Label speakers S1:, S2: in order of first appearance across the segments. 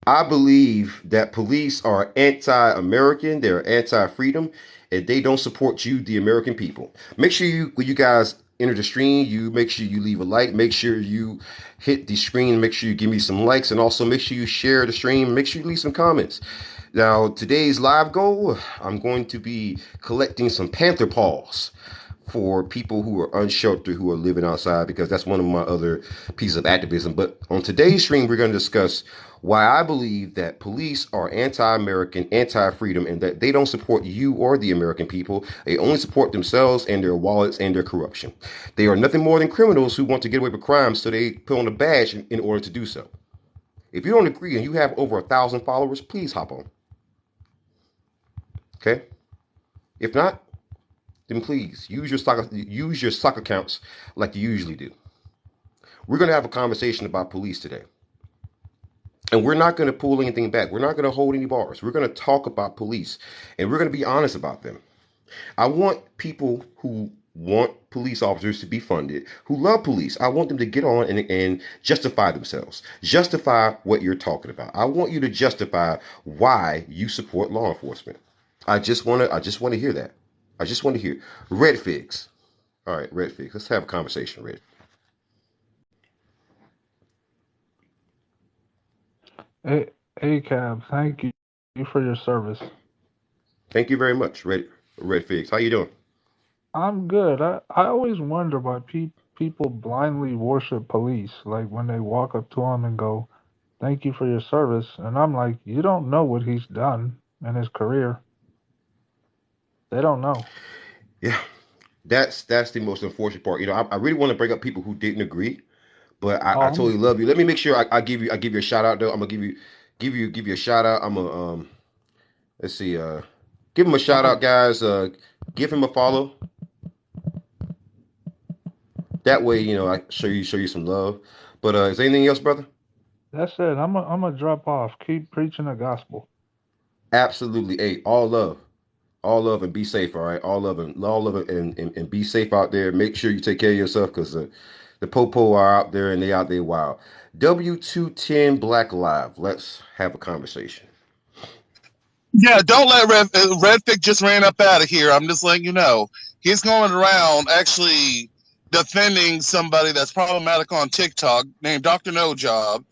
S1: I believe that police are anti-American, they're anti-freedom, and they don't support you, the American people. Make sure you, when you guys enter the stream, you make sure you leave a like, make sure you hit the screen, make sure you give me some likes, and also make sure you share the stream, make sure you leave some comments. Now, today's live goal, I'm going to be collecting some panther paws for people who are unsheltered, who are living outside, because that's one of my other pieces of activism. But on today's stream, we're going to discuss why I believe that police are anti-American, anti-freedom, and that they don't support you or the American people. They only support themselves and their wallets and their corruption. They are nothing more than criminals who want to get away with crimes, so they put on a badge in order to do so. If you don't agree and you have over 1,000 followers, please hop on. Okay? If not, then please use your stock accounts like you usually do. We're going to have a conversation about police today. And we're not going to pull anything back. We're not going to hold any bars. We're going to talk about police and we're going to be honest about them. I want people who want police officers to be funded, who love police. I want them to get on and justify themselves. Justify what you're talking about. I want you to justify why you support law enforcement. I just want to hear that. I just want to hear red figs. All right, red figs. Let's have a conversation, red.
S2: Hey, hey, Cab, thank you for your service.
S1: Thank you very much, red figs. How you doing?
S2: I'm good. I always wonder why people blindly worship police, like when they walk up to him and go, "Thank you for your service," and I'm like, you don't know what he's done in his career. They don't know.
S1: Yeah, that's the most unfortunate part. I really want to bring up people who didn't agree, but I
S2: Oh,
S1: totally love you. Let me make sure I give you a shout out though. I'm gonna give you a shout out. I'm gonna let's see give him a shout
S2: I'm
S1: out, guys. Give him a follow. That way, I show you some love. But is there anything else, brother?
S2: that's it. I'm a drop off. Keep preaching the gospel.
S1: Absolutely. Hey, all love, and be safe. All right, all love, and be safe out there. Make sure you take care of yourself because the popo are out there and they out there wild. W210 Black Live. Let's have a conversation.
S3: Yeah, don't let Redfic just ran up out of here. I'm just letting you know. He's going around actually defending somebody that's problematic on TikTok named Dr. No Job.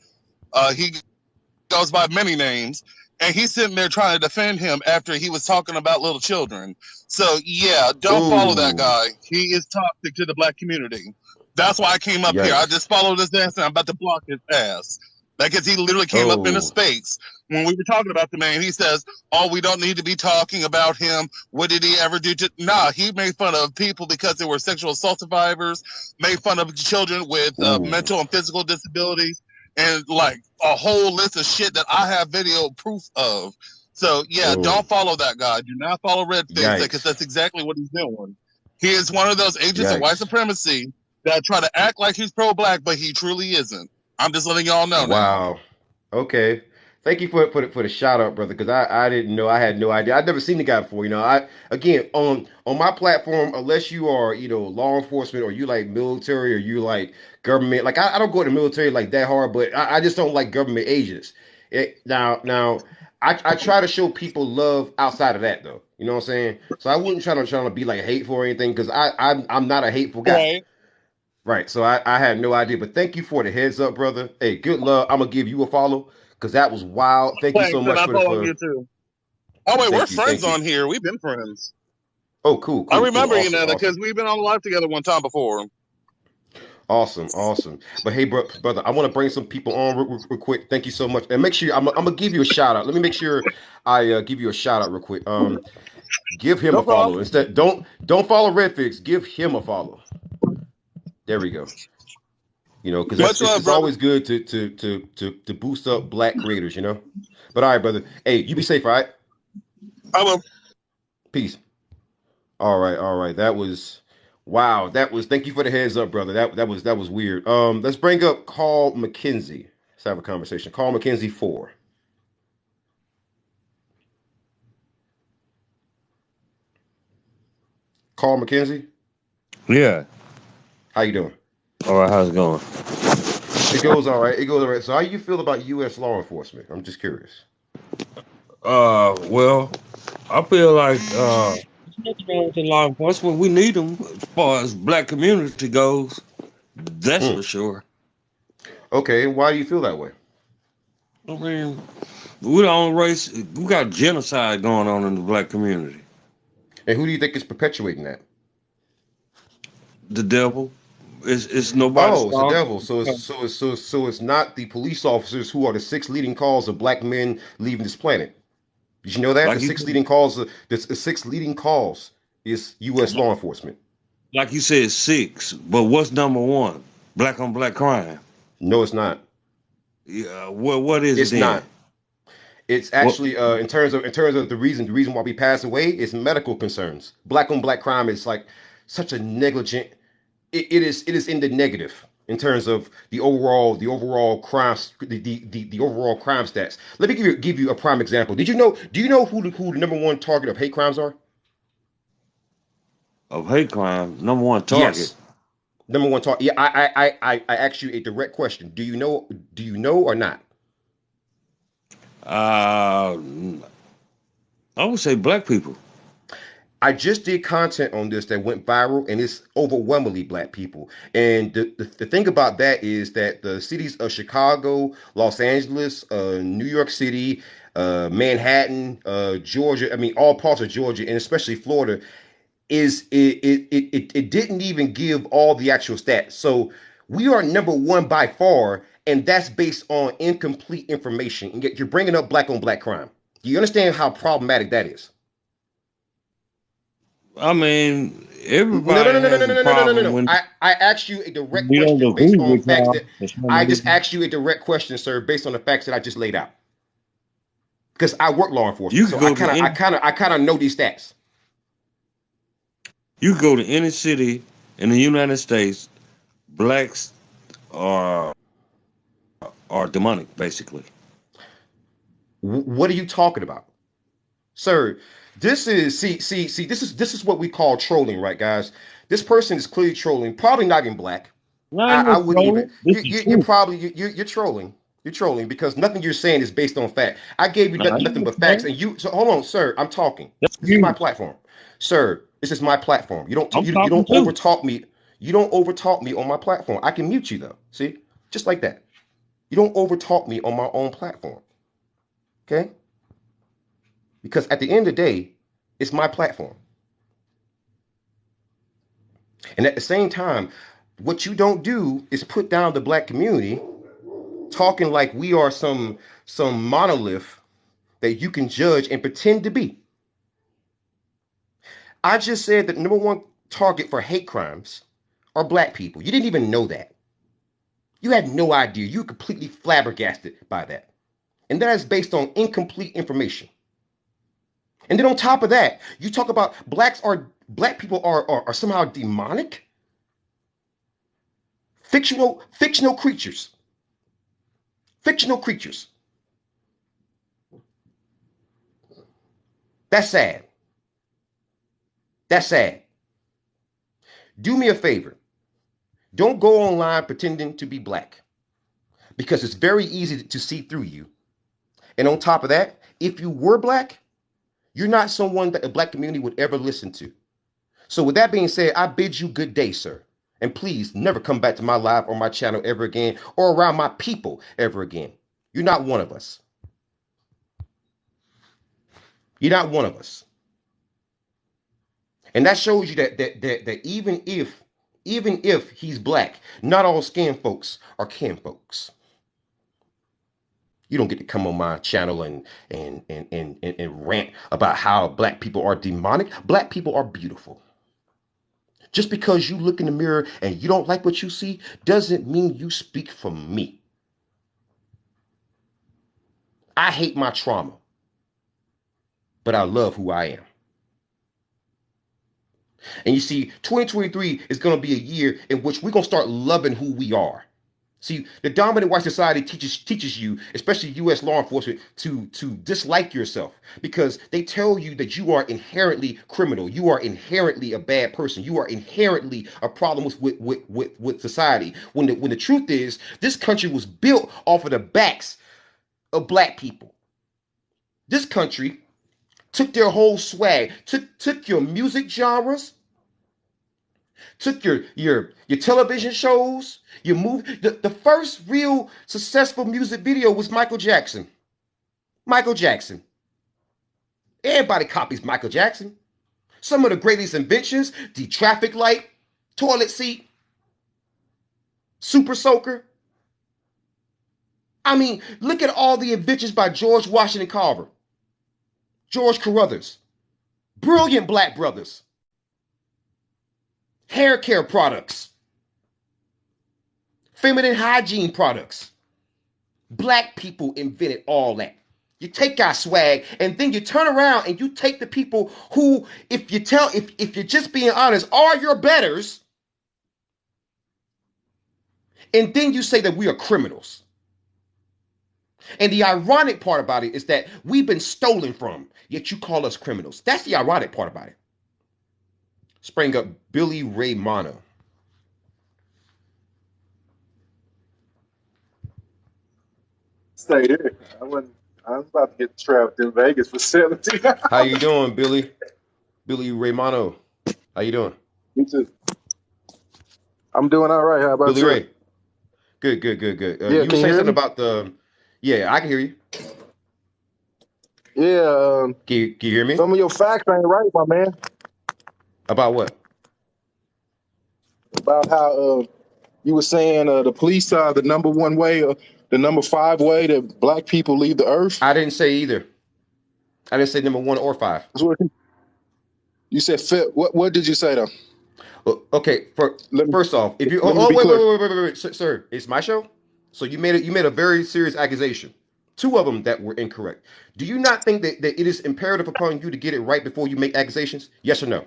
S3: He goes by many names, and he's sitting there trying to defend him after he was talking about little children. So yeah, don't follow that
S1: Ooh,
S3: guy. He is toxic to the black community. That's why I came up here. I
S1: yikes.
S3: just followed his ass, and I'm about to block his ass. Because he literally came up in a
S1: Oh,
S3: space when we were talking about the man. He says, "Oh, we don't need to be talking about him. What did he ever do to?" Nah, he made fun of people because they were sexual assault survivors. Made fun of children with
S1: ooh,
S3: mental and physical disabilities and like a whole list of shit that I have video proof of. So yeah,
S1: oh,
S3: don't follow that guy. Do not follow Redface because
S1: yikes,
S3: that's exactly what he's doing. He is one of those agents of white
S1: yikes.
S3: supremacy that try to act like he's pro-black, but he truly isn't. I'm just letting y'all know now.
S1: Wow. Okay. Thank you for the shout out, brother. Because I didn't know. I had no idea. I'd never seen the guy before. I again on my platform, unless you are law enforcement or you like military or you like government. Like I don't go to the military like that hard, but I just don't like government agents. Now I try to show people love outside of that though. You know what I'm saying? So I wouldn't try to be like hateful or anything because I'm not a hateful guy.
S3: Right.
S1: Right. So I had no idea. But thank you for the heads up, brother. Hey, good luck. I'm gonna give you a follow because that was wild. Thank you so
S3: Thanks, and
S1: much
S3: I
S1: for the
S3: follow
S1: for
S3: you too. Oh wait, we're
S1: thank you.
S3: friends
S1: Thank you.
S3: on here. We've been friends.
S1: Oh, cool,
S3: I
S1: cool, cool.
S3: remember you
S1: Awesome,
S3: know that
S1: awesome.
S3: because we've been on live together one time before.
S1: Awesome, awesome. But hey, brother, I want to bring some people on real quick. Thank you so much. And make sure I'm gonna give you a shout out. Let me make sure I give you a shout out real quick. Give him a
S3: No
S1: follow.
S3: problem.
S1: Instead, don't follow Redfix. Give him a follow. There we go. Because
S3: Much
S1: it's,
S3: love,
S1: it's
S3: brother.
S1: always good to boost up black creators. But all right, brother. Hey, you be safe, all right?
S3: I will.
S1: Peace. All right, all right. That was wow. That was thank you for the heads up, brother. That was weird. Let's bring up Carl McKenzie. Let's have a conversation. Carl McKenzie 4. Carl McKenzie,
S4: Yeah.
S1: how you doing?
S4: All right. How's it going?
S1: It goes all right. It goes all right. So how you feel about U.S. law enforcement? I'm just curious.
S4: Well, I feel like there's nothing wrong with the law enforcement. We need them as far as black community goes. That's
S1: Hmm.
S4: for sure.
S1: Okay, why do you feel that way?
S4: I mean, we're the only race. We got genocide going on in the black community.
S1: And who do you think is perpetuating that?
S4: The devil. It's nobody's
S1: Oh, it's the
S4: fault.
S1: devil. So it's not the police officers who are the six leading cause of black men leaving this planet. Did you know that
S4: Like you
S1: the six leading cause is U.S. law enforcement?
S4: like you said, six. But what's number one? Black on black crime.
S1: No, it's not.
S4: Yeah. What is it
S1: It's
S4: then?
S1: not. It's
S4: What
S1: actually in terms of the reason why we pass away is medical concerns. Black on black crime is like such a negligent. It is in the negative in terms of the overall crimes the overall crime stats. Let me give you a prime example. Do you know who the number one target of hate crimes are?
S4: of hate crime? Number one target.
S1: Yes, number one target. Yeah, I asked you a direct question. Do you know or not?
S4: Uh, I would say black people.
S1: I just did content on this that went viral, and it's overwhelmingly black people. And the thing about that is that the cities of Chicago, Los Angeles, New York City, Manhattan, Georgia, I mean, all parts of Georgia, and especially Florida, it didn't even give all the actual stats. So we are number one by far, and that's based on incomplete information. And yet you're bringing up black on black crime. Do you understand how problematic that is?
S4: I mean,
S1: No, no,
S4: everybody
S1: no, no, no,
S4: has
S1: no,
S4: a
S1: no, no, no, no, no,
S4: problem
S1: no.
S4: when
S1: I asked you a direct
S4: we don't
S1: question based
S4: agree
S1: on
S4: with
S1: facts
S4: y'all
S1: that
S4: for some
S1: I just
S4: reason.
S1: asked you a direct question, sir, based on the facts that I just laid out. Because I work law
S4: You
S1: enforcement,
S4: could
S1: so I
S4: go to
S1: kind of, I
S4: any
S1: kind of, I kind of know these stats.
S4: you could go to any city in the United States. Blacks are are demonic, basically.
S1: What are you talking about, sir? This is what we call trolling, right, guys? This person is clearly trolling. Probably not even black.
S4: I
S1: I,
S4: ain't
S1: I
S4: no
S1: wouldn't even.
S4: trolling. This
S1: You,
S4: the
S1: you're
S4: truth.
S1: probably you're trolling. You're trolling because nothing you're saying is based on fact. I gave you
S4: I ain't
S1: nothing
S4: no
S1: but facts,
S4: troll.
S1: and you. So hold on, sir. I'm talking.
S4: That's
S1: This is my
S4: you.
S1: platform, sir. This is my platform.
S4: I'm
S1: You
S4: talking
S1: don't
S4: too.
S1: overtalk me. You don't overtalk me on my platform. I can mute you though. See, just like that. You don't overtalk me on my own platform. Okay? Because at the end of the day, it's my platform, and at the same time, what you don't do is put down the black community, talking like we are some monolith that you can judge and pretend to be. I just said that number one target for hate crimes are black people. You didn't even know that. You had no idea. You were completely flabbergasted by that. And that is based on incomplete information. And then on top of that, you talk about black people are somehow demonic, fictional creatures. Fictional creatures. That's sad. That's sad. Do me a favor. Don't go online pretending to be black because it's very easy to see through you. And on top of that, if you were black, you're not someone that the black community would ever listen to. So, with that being said, I bid you good day, sir. And please never come back to my live or my channel ever again or around my people ever again. You're not one of us. You're not one of us. And that shows you that even if he's black, not all skin folks are kin folks. You don't get to come on my channel and rant about how black people are demonic. Black people are beautiful. Just because you look in the mirror and you don't like what you see doesn't mean you speak for me. I hate my trauma, but I love who I am. And you see, 2023 is going to be a year in which we're going to start loving who we are. See, the dominant white society teaches you, especially U.S. law enforcement, to dislike yourself because they tell you that you are inherently criminal, you are inherently a bad person, you are inherently a problem with society. When the truth is, this country was built off of the backs of black people. This country took their whole swag, took your music genres, took your television shows, your movie. The first real successful music video was Michael Jackson. Michael Jackson. Everybody copies Michael Jackson. Some of the greatest inventions: the traffic light, toilet seat, super soaker. I mean, look at all the inventions by George Washington Carver, George Carruthers, brilliant black brothers. Hair care products, feminine hygiene products. Black people invented all that. You take our swag and then you turn around and you take the people who, if you're just being honest, are your betters, and then you say that we are criminals. And the ironic part about it is that we've been stolen from, yet you call us criminals. That's the ironic part about it. Sprang up Billy Ray Mono.
S5: Stay there. I was about to get trapped in Vegas for 17 hours.
S1: How you doing, Billy? Billy Ray Mono. How you doing?
S5: Me too. I'm doing all right. How about
S1: Billy
S5: you?
S1: Ray? Good.
S5: Yeah,
S1: You were
S5: can you
S1: saying
S5: hear
S1: something
S5: me?
S1: about the... Yeah, I can hear you.
S5: Yeah,
S1: Can you hear me?
S5: some of your facts ain't right, my man.
S1: About what?
S5: About how you were saying the police are the number one way, the number 5 way that black people leave the earth.
S1: I didn't say either. I didn't say number 1 or 5.
S5: That's what you said. What did you say though?
S1: Okay, first off, if you...
S5: Let me
S1: Oh,
S5: be clear.
S1: wait. Sir, it's my show? So you made a very serious accusation. 2 of them that were incorrect. Do you not think that it is imperative upon you to get it right before you make accusations? Yes or no?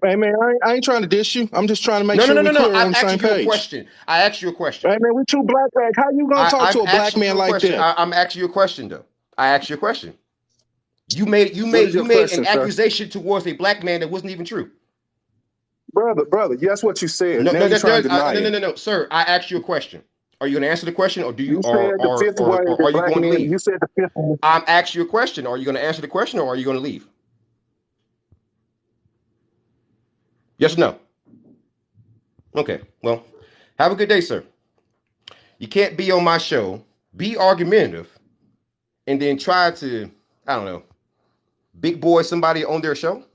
S5: Hey man, I ain't trying to diss you. I'm just trying to make
S1: No.
S5: sure we're clear on
S1: I'm
S5: the same
S1: asking you a
S5: page.
S1: question. I asked you a question.
S5: Hey man, we two black guys. How you gonna talk
S1: I'm
S5: to a black
S1: asking you
S5: man
S1: a
S5: like
S1: question.
S5: that?
S1: I'm asking you a question though. I asked you a question. You made
S5: What is your
S1: an
S5: question, sir?
S1: accusation towards a black man that wasn't even true.
S5: Brother, that's what you said. Now you're trying to deny it.
S1: No, sir. I asked you a question. Are you going to answer the question, or do you,
S5: You said the fifth way
S1: or
S5: that
S1: are you
S5: black
S1: going to
S5: men.
S1: leave?
S5: You said the fifth way.
S1: I'm asking you a question. Are you going to answer the question, or are you going to leave? Yes or no? Okay. Well, have a good day, sir. You can't be on my show, be argumentative, and then try to, I don't know, big boy somebody on their show.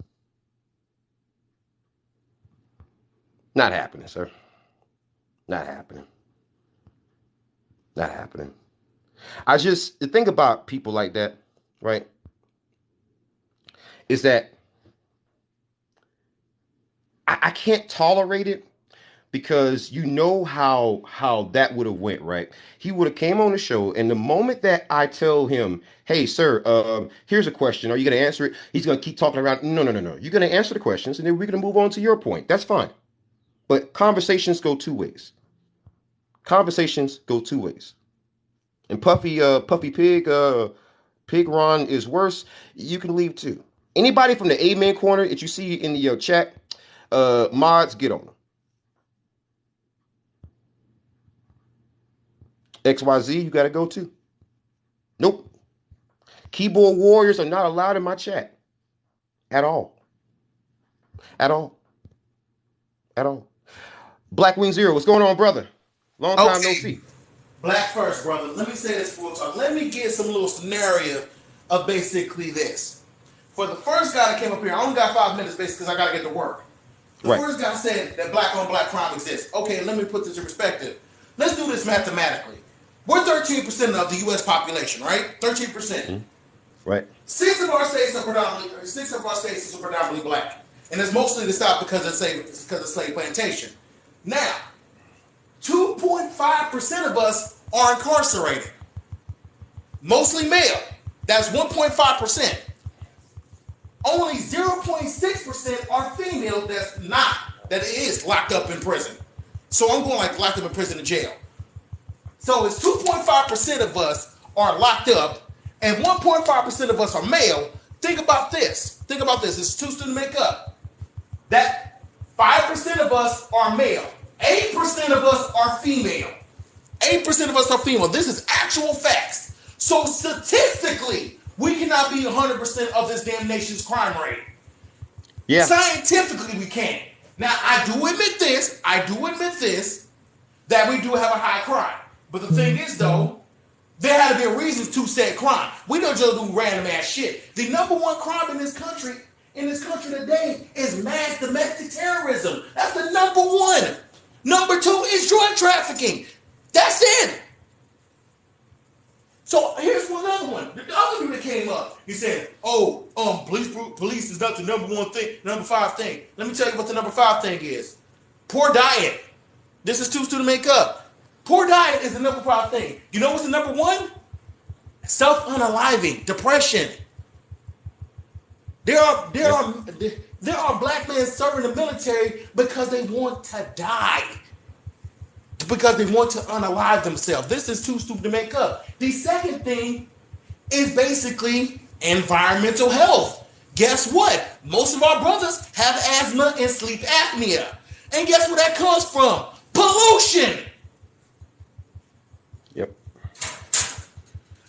S1: Not happening, sir. Not happening. Not happening. The thing about people like that, right, is that I can't tolerate it because you know how that would have went, right? He would have came on the show, and the moment that I tell him, "Hey, sir, here's a question. Are you going to answer it?" He's going to keep talking around. No. You're going to answer the questions, and then we're going to move on to your point. That's fine. But conversations go 2 ways. Conversations go 2 ways. And Puffy Pig Ron is worse. You can leave too. Anybody from the Amen corner that you see in the chat, mods, get on them. XYZ, you gotta go too. Nope. Keyboard warriors are not allowed in my chat. At all. At all. At all. Blackwing Zero, what's going on, brother? Long time no see.
S6: Black first, brother. Let me say this before we talk. Let me get some little scenario of basically this. For the first guy that came up here, I only got 5 minutes basically because I got to get to work. The first guy said that black on black crime exists. Okay, let me put this in perspective. Let's do this mathematically. We're 13% of the U.S. population, right? 13%.
S1: Mm-hmm. Right.
S6: 6 of our states are predominantly black, and it's mostly the South because of slave plantation. Now, 2.5% of us are incarcerated, mostly male. That's 1.5%. Only 0.6% are female. That is locked up in prison. So I'm going like locked up in prison and jail. So it's 2.5% of us are locked up, and 1.5% of us are male. Think about this. Think about this. It's two students make up. That 5% of us are male. 8% of us are female. 8% of us are female. This is actual facts. So statistically, we cannot be 100% of this damn nation's crime rate.
S1: Yeah.
S6: Scientifically, we can't. Now, I do admit this, that we do have a high crime. But the thing is, though, there had to be a reason to say crime. We don't just do random ass shit. The number one crime in this country today is mass domestic terrorism. That's the number one. Number two is drug trafficking. That's it. So here's one other one. The other dude that came up, he said, "Oh, police is not the number one thing, number 5 thing." Let me tell you what the number 5 thing is. Poor diet. This is too to make up. Poor diet is the number 5 thing. You know what's the number 1? Self-unaliving, depression. There are black men serving the military because they want to die. Because they want to unalive themselves. This is too stupid to make up. The second thing is basically environmental health. Guess what? Most of our brothers have asthma and sleep apnea. And guess where that comes from? Pollution.
S1: Yep.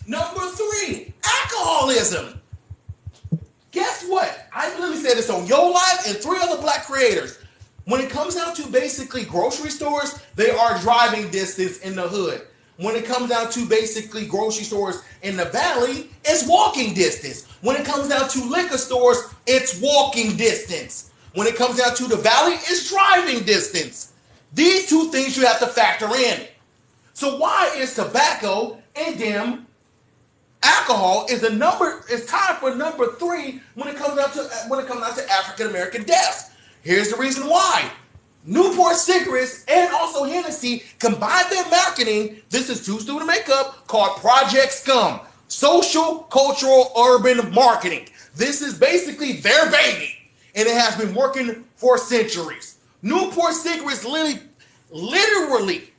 S6: Number 3, alcoholism. Guess what? I literally said this on Yo Live and 3 other black creators. When it comes down to basically grocery stores, they are driving distance in the hood. When it comes down to basically grocery stores in the valley, it's walking distance. When it comes down to liquor stores, it's walking distance. When it comes down to the valley, it's driving distance. These 2 things you have to factor in. So why is tobacco and alcohol is tied for number 3 when it comes down to African American deaths? Here's the reason why. Newport Cigarettes and also Hennessy combined their marketing. This is too stupid to make up, called Project Scum. Social, cultural, urban marketing. This is basically their baby. And it has been working for centuries. Newport Cigarettes literally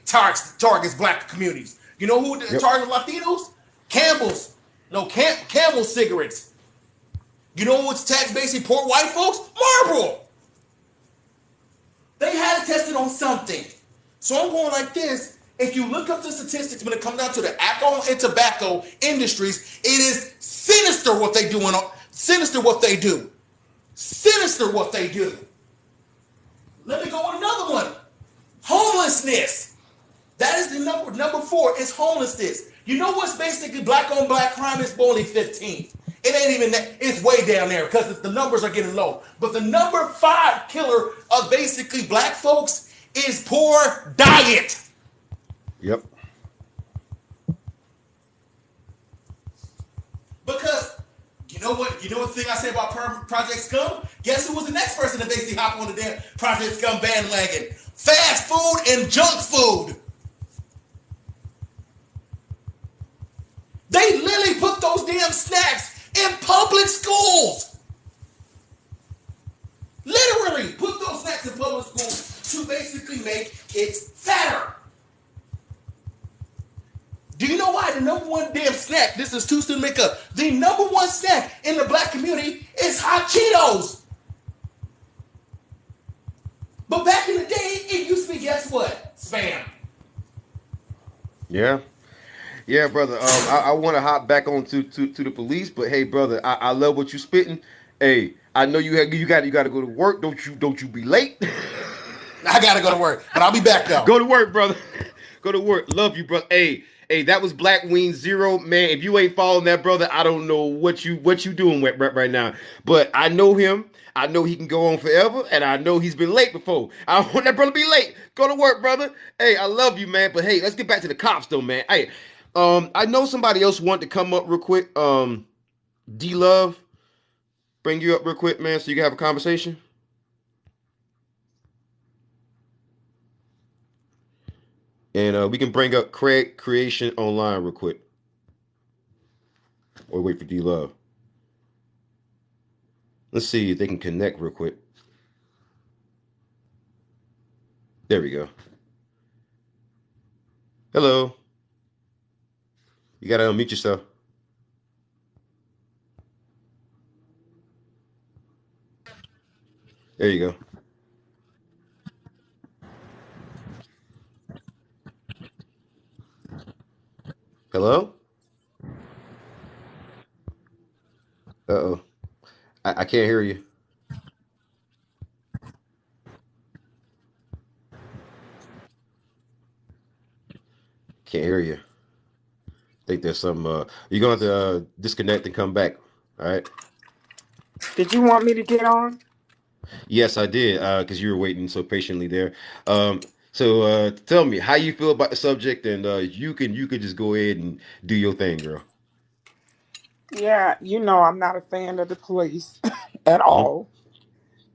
S6: targets black communities. You know who targets Latinos? Camel cigarettes. You know what's tax basically poor white folks? Marlboro. They had it tested on something. So I'm going like this. If you look up the statistics when it comes down to the alcohol and tobacco industries, it is sinister what they do. Sinister what they do. Let me go with another one. Homelessness. That is the number 4 is homelessness. You know what's basically black on black crime is only 15th. It ain't even that. It's way down there because the numbers are getting low. But the number 5 killer of basically black folks is poor diet.
S1: Yep.
S6: Because you know what thing I say about Project Scum? Guess who was the next person to basically hop on the damn Project Scum bandwagon? Fast food and junk food. They literally put those damn snacks in public schools. Literally put those snacks in public schools to basically make kids fatter. Do you know why the number 1 damn snack, this is too soon to make up, the number 1 snack in the black community is hot Cheetos. But back in the day, it used to be, guess what? Spam.
S1: Yeah. Yeah, brother. I want to hop back on to the police, but hey, brother, I love what you spitting. Hey, I know you got to go to work. Don't you be late.
S6: I gotta go to work, but I'll be back though.
S1: Go to work, brother. Go to work. Love you, brother. Hey, that was Black Wing Zero, man. If you ain't following that, brother, I don't know what you doing right now. But I know him. I know he can go on forever, and I know he's been late before. I don't want that brother to be late. Go to work, brother. Hey, I love you, man. But hey, let's get back to the cops, though, man. Hey. I know somebody else wanted to come up real quick. D Love, bring you up real quick, man, so you can have a conversation. And we can bring up Craig Creation Online real quick. Or wait for D Love. Let's see if they can connect real quick. There we go. Hello. You gotta unmute yourself. There you go. Hello. Uh-oh. I can't hear you. Can't hear you. I think there's some. You're going to have to disconnect and come back. All right.
S7: Did you want me to get on?
S1: Yes, I did. Because you were waiting so patiently there. So tell me how you feel about the subject, and you could just go ahead and do your thing, girl.
S7: Yeah, I'm not a fan of the police at
S1: Hmm.
S7: all.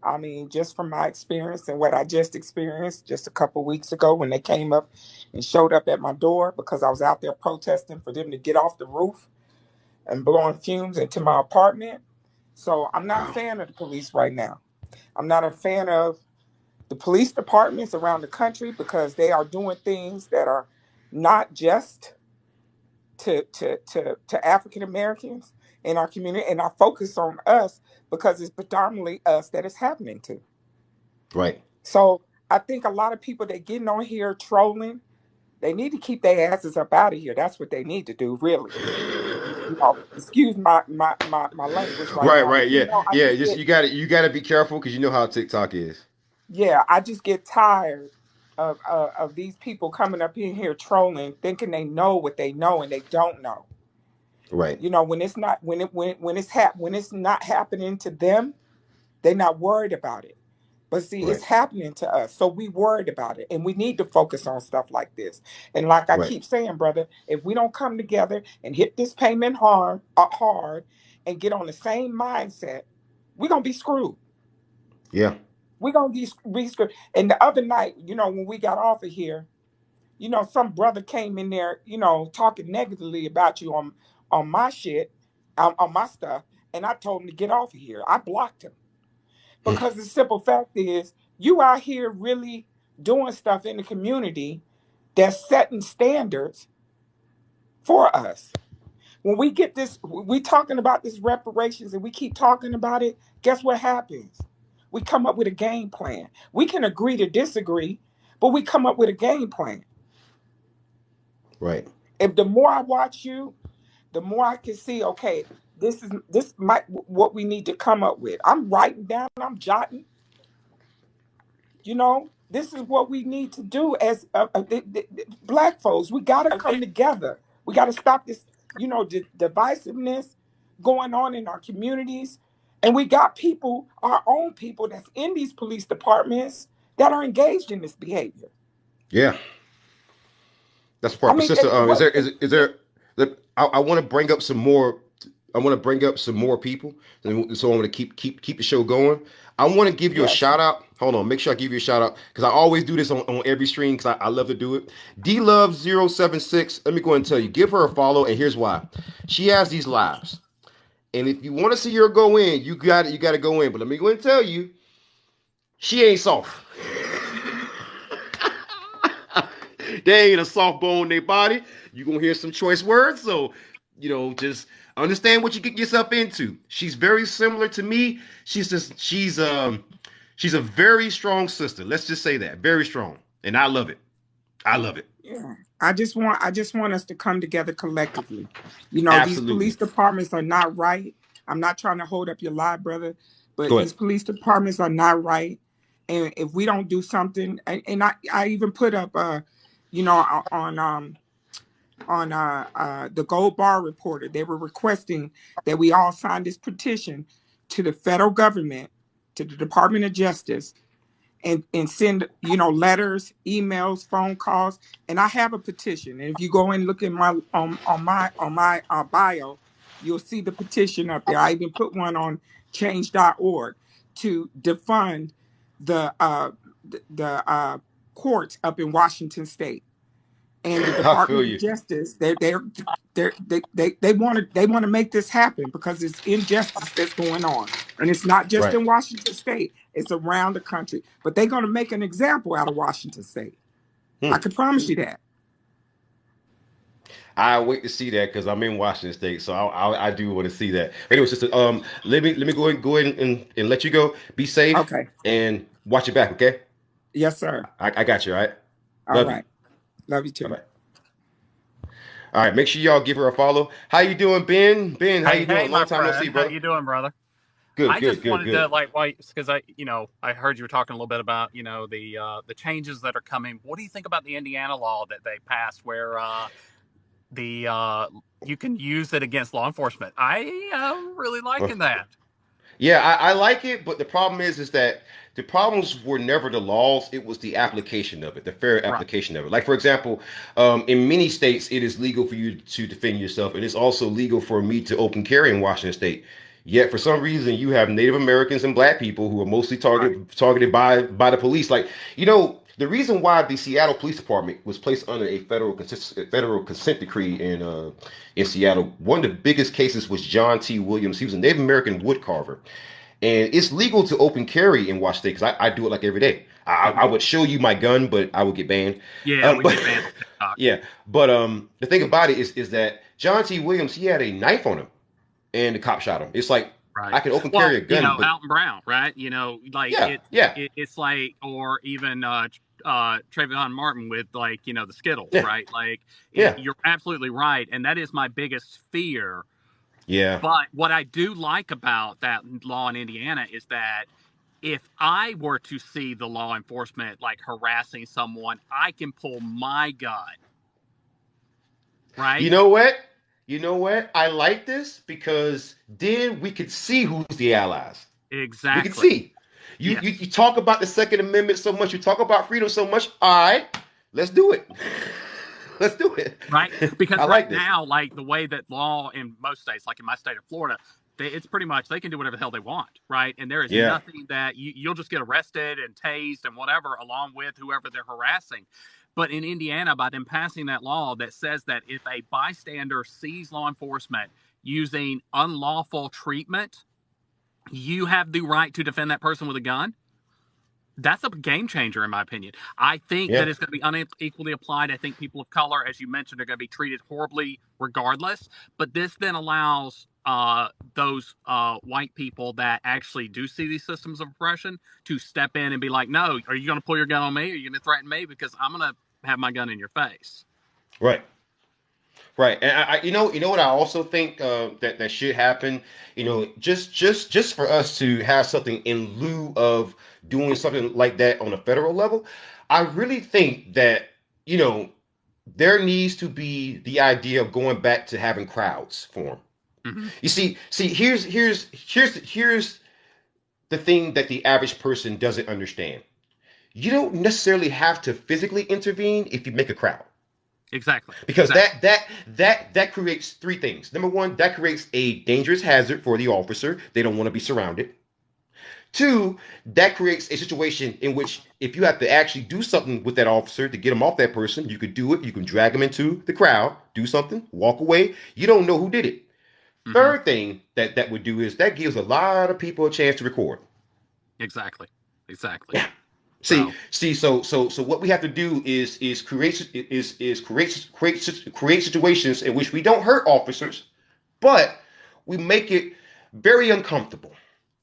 S7: I mean, just from my experience and what I just experienced just a couple weeks ago when they came up and showed up at my door because I was out there protesting for them to get off the roof and blowing fumes into my apartment. So I'm not a
S1: Wow.
S7: fan of the police right now. I'm not a fan of the police departments around the country because they are doing things that are not just to African Americans in our community, and I focus on us because it's predominantly us that it's happening to.
S1: Right.
S7: So I think a lot of people that getting on here trolling, they need to keep their asses up out of here. That's what they need to do, really. Excuse my language right
S1: Right.
S7: now,
S1: Right.
S7: but
S1: Yeah.
S7: I
S1: Yeah.
S7: just
S1: Just
S7: get
S1: you gotta be careful because you know how TikTok is.
S7: yeah, I just get tired of these people coming up in here trolling, thinking they know what they know and they don't know.
S1: Right.
S7: When it's not when it's not happening to them, they're not worried about it. But see, it's
S1: Right.
S7: happening to us, so we worried about it, and we need to focus on stuff like this. And like I
S1: Right.
S7: keep saying, brother, if we don't come together and hit this payment hard, and get on the same mindset, we're gonna be screwed.
S1: Yeah.
S7: We're gonna be screwed. And the other night, when we got off of here, some brother came in there, talking negatively about you on my shit, on my stuff, and I told him to get off of here. I blocked him because the simple fact is, you out here really doing stuff in the community that's setting standards for us. When we get this, we talking about this reparations, and we keep talking about it. Guess what happens? We come up with a game plan. We can agree to disagree, but we come up with a game plan.
S1: Right.
S7: If the more I watch you, the more I can see, okay, this might what we need to come up with. I'm writing down, I'm jotting, this is what we need to do as black folks. We got to come together. We got to stop this, divisiveness going on in our communities. And we got people, our own people that's in these police departments that are engaged in this behavior.
S1: Yeah. That's the
S7: I
S1: part. But
S7: mean,
S1: sister,
S7: what?
S1: is there? I want to bring up some more. I want to bring up some more people, so I want to keep the show going. I want to give you a
S7: Yes.
S1: shout out. Hold on, make sure I give you a shout out because I always do this on every stream because I love to do it. D Love 076. Let me go ahead and tell you. Give her a follow, and here's why. She has these lives, and if you want to see her go in, you got to go in. But let me go ahead and tell you, she ain't soft. They ain't a soft bone in their body. You're gonna hear some choice words, so just understand what you get yourself into. She's very similar to me. She's a very strong sister. Let's just say that. Very strong. And I love it. I love it.
S7: Yeah. I just want us to come together collectively. These
S1: Absolutely.
S7: police departments are not right. I'm not trying to hold up your lie, brother, but
S1: Go ahead.
S7: these police departments are not right. And if we don't do something, and I even put up on the Gold Bar Reporter, they were requesting that we all sign this petition to the federal government, to the Department of Justice, and send letters, emails, phone calls. And I have a petition, and if you go and look in my on my bio, you'll see the petition up there. I even put one on change.org to defund the courts up in Washington State and the
S1: I feel
S7: Department of
S1: you.
S7: Justice. They want to make this happen because it's injustice that's going on, and it's not just
S1: Right.
S7: in Washington State; it's around the country. But they're going to make an example out of Washington State. I
S1: Hmm.
S7: can promise you that.
S1: I wait to see that because I'm in Washington State, so I do want to see that. But anyway, sister, let me go ahead and let you go. Be safe
S7: Okay.
S1: and watch your back, okay?
S7: Yes, sir.
S1: I got you. All right.
S7: All
S1: Love you.
S7: right. Love you
S1: Bye
S7: too.
S1: bye. All right. Make sure y'all give her a follow. How you doing, Ben? Ben, how
S8: Hey,
S1: you
S8: hey,
S1: doing?
S8: my
S1: Long time no see,
S8: friend. How
S1: brother.
S8: you doing, brother?
S1: Good,
S8: I
S1: good,
S8: just
S1: good,
S8: wanted to
S1: good.
S8: like, why? Because I heard you were talking a little bit about, the changes that are coming. What do you think about the Indiana law that they passed, where the you can use it against law enforcement? I am really liking that.
S1: Yeah, I like it, but the problem is that the problems were never the laws; it was the application of it, the fair
S8: Right.
S1: application of it. Like for example, in many states, it is legal for you to defend yourself, and it's also legal for me to open carry in Washington State. Yet for some reason, you have Native Americans and Black people who are mostly
S8: Right.
S1: targeted by the police. Like the reason why the Seattle Police Department was placed under a federal consent decree in Seattle. One of the biggest cases was John T. Williams. He was a Native American wood carver. And it's legal to open carry in Washington because I do it like every day. I
S8: Mhm.
S1: would show you my gun, but I would get banned.
S8: Yeah, we
S1: But
S8: get banned on TikTok.
S1: yeah, but the thing about it is that John T. Williams he had a knife on him, and the cop shot him. It's like
S8: Right.
S1: I can open carry
S8: Well,
S1: a gun, but
S8: Alton Brown, right? Like
S1: yeah, yeah,
S8: it's like, or even Trayvon Martin with, like, the Skittles,
S1: yeah,
S8: right? Like,
S1: yeah,
S8: you're absolutely right, and that is my biggest fear.
S1: yeah.
S8: But what I do like about that law in Indiana is that if I were to see the law enforcement like harassing someone, I can pull my gun,
S1: You
S8: right?
S1: know what? You know what? I like this because then we could see who's the allies. We can
S8: Exactly.
S1: see. You
S8: Yes.
S1: talk about the Second Amendment so much, you talk about freedom so much. All right, let's do it. Let's do it.
S8: Right?
S1: I
S8: Because right
S1: like this.
S8: now, like the way that law in most states, like in my state of Florida, it's pretty much they can do whatever the hell they want, right? And there is
S1: Yeah.
S8: nothing that you'll just get arrested and tased and whatever, along with whoever they're harassing. But in Indiana, by them passing that law that says that if a bystander sees law enforcement using unlawful treatment, you have the right to defend that person with a gun. That's a game changer, in my opinion. I think that
S1: Yeah.
S8: it's going to be unequally applied. I think people of color, as you mentioned, are going to be treated horribly regardless. But this then allows those white people that actually do see these systems of oppression to step in and be like, no, are you going to pull your gun on me? Are you going to threaten me? Because I'm going to have my gun in your face.
S1: Right. Right. And you know what I also think that should happen. Just for us to have something in lieu of doing something like that on a federal level. I really think that you know there needs to be the idea of going back to having crowds form.
S8: Mm-hmm.
S1: You see, here's the thing that the average person doesn't understand. You don't necessarily have to physically intervene if you make a crowd.
S8: Exactly.
S1: Because
S8: Exactly.
S1: that creates three things. Number one, that creates a dangerous hazard for the officer. They don't want to be surrounded. Two, that creates a situation in which if you have to actually do something with that officer to get him off that person, you could do it. You can drag him into the crowd, do something, walk away. You don't know who did it.
S8: Mm-hmm.
S1: Third thing that would do is that gives a lot of people a chance to record.
S8: Exactly. Exactly.
S1: Yeah.
S8: So
S1: So what we have to do is create situations in which we don't hurt officers, but we make it very uncomfortable,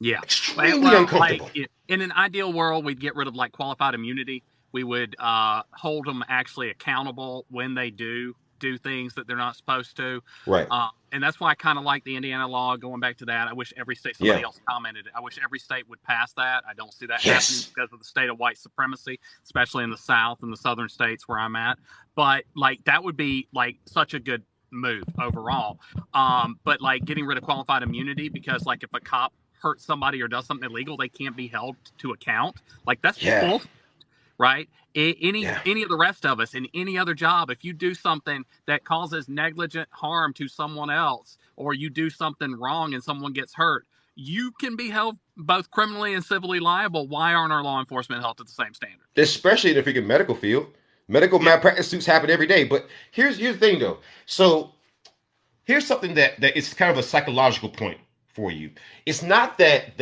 S8: yeah.
S1: extremely
S8: Well, like
S1: uncomfortable.
S8: in an ideal world, we'd get rid of like qualified immunity. We would hold them actually accountable when they do things that they're not supposed to.
S1: Right.
S8: And that's why I kind of like the Indiana law. Going back to that, I wish every state. Somebody
S1: Yeah.
S8: else commented. I wish every state would pass that. I don't see that happening
S1: Yes.
S8: because of the state of white supremacy, especially in the South and the southern states where I'm at. But like that would be like such a good move overall. But like getting rid of qualified immunity, because like if a cop hurts somebody or does something illegal, they can't be held to account. Like that's
S1: Yeah.
S8: bull, right?
S1: Yeah.
S8: Any of the rest of us in any other job, if you do something that causes negligent harm to someone else, or you do something wrong and someone gets hurt, you can be held both criminally and civilly liable. Why aren't our law enforcement held to the same standard?
S1: Especially in the freaking medical field. Medical
S8: Yeah.
S1: malpractice suits happen every day. But here's the thing though. So here's something that is kind of a psychological point for you. It's not that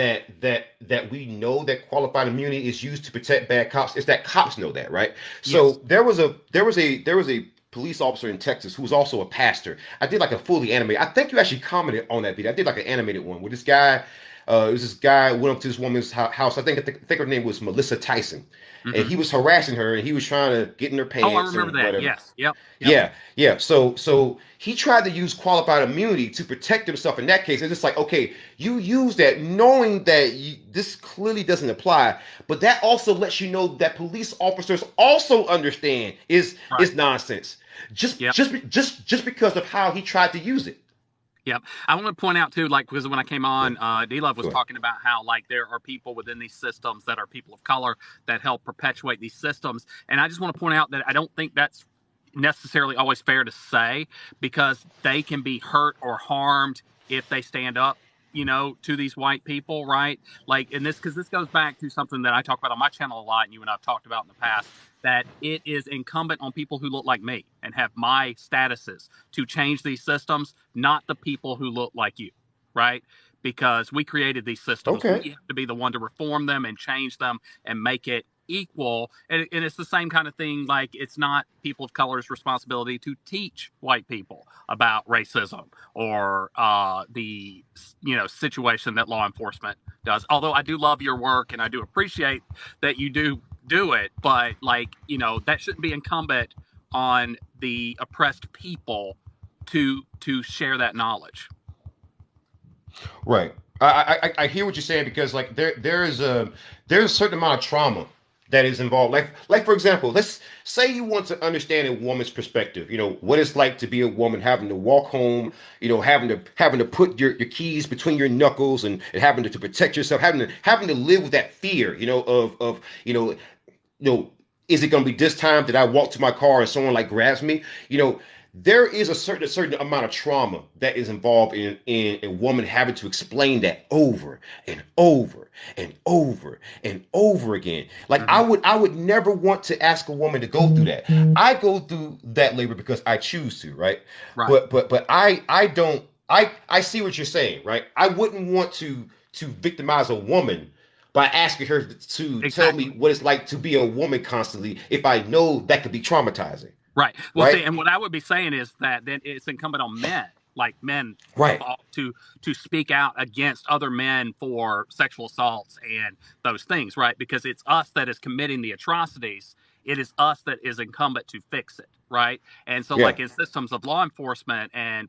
S1: we know that qualified immunity is used to protect bad cops. It's that cops know that, right?
S8: Yes.
S1: So there was a police officer in Texas who was also a pastor. I did like a fully animated. I think you actually commented on that video. I did like an animated one with this guy. It was this guy went up to this woman's house. I think her name was Melissa Tyson, and he was harassing her and he was trying to get in her
S8: Oh, I
S1: pants
S8: remember
S1: and
S8: that.
S1: whatever.
S8: Yes. Yep.
S1: Yeah. So he tried to use qualified immunity to protect himself in that case. It's just like, okay, you use that knowing that this clearly doesn't apply, but that also lets you know that police officers also understand is nonsense. Just because of how he tried to use it.
S8: Yep. I want to point out too, like, because when I came on, D-Love was talking about how, like, there are people within these systems that are people of color that help perpetuate these systems. And I just want to point out that I don't think that's necessarily always fair to say, because they can be hurt or harmed if they stand up, to these white people, right? Like, because this goes back to something that I talk about on my channel a lot, and you and I've talked about in the past, that it is incumbent on people who look like me and have my statuses to change these systems, not the people who look like you, right? Because we created these systems.
S1: Okay.
S8: We have to be the one to reform them and change them and make it equal. And it's the same kind of thing. Like, it's not people of color's responsibility to teach white people about racism or the situation that law enforcement does. Although I do love your work and I do appreciate that you do it, but that shouldn't be incumbent on the oppressed people to share that knowledge.
S1: Right. I hear what you're saying, because like there's a certain amount of trauma that is involved. Like for example, let's say you want to understand a woman's perspective. What it's like to be a woman, having to walk home, having to put your keys between your knuckles and having to protect yourself, having to live with that fear, of is it going to be this time that I walk to my car and someone like grabs me? There is a certain amount of trauma that is involved in a woman having to explain that over and over and over and over again. Like, I would never want to ask a woman to go through that. I go through that labor because I choose to, right? But I don't. I see what you're saying, right? I wouldn't want to victimize a woman by asking her to tell me what it's like to be a woman constantly, if I know that could be traumatizing.
S8: Right. Well, see, and what I would be saying is that then it's incumbent on men, to speak out against other men for sexual assaults and those things, right? Because it's us that is committing the atrocities. It is us that is incumbent to fix it, right? And so, like, in systems of law enforcement and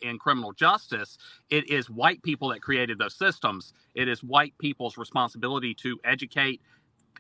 S8: in criminal justice, it is white people that created those systems. It is white people's responsibility to educate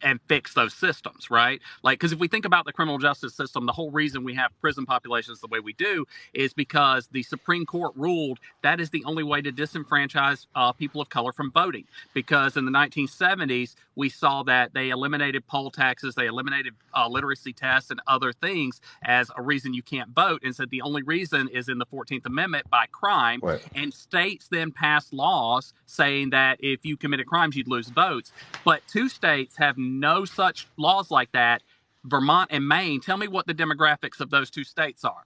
S8: and fix those systems, right? Like, because if we think about the criminal justice system, the whole reason we have prison populations the way we do is because the Supreme Court ruled that is the only way to disenfranchise people of color from voting. Because in the 1970s, we saw that they eliminated poll taxes, they eliminated literacy tests and other things as a reason you can't vote, and said the only reason is in the 14th Amendment by crime.
S1: Right.
S8: And states then passed laws saying that if you committed crimes, you'd lose votes. But two states have no such laws like that, Vermont and Maine. Tell me what the demographics of those two states are.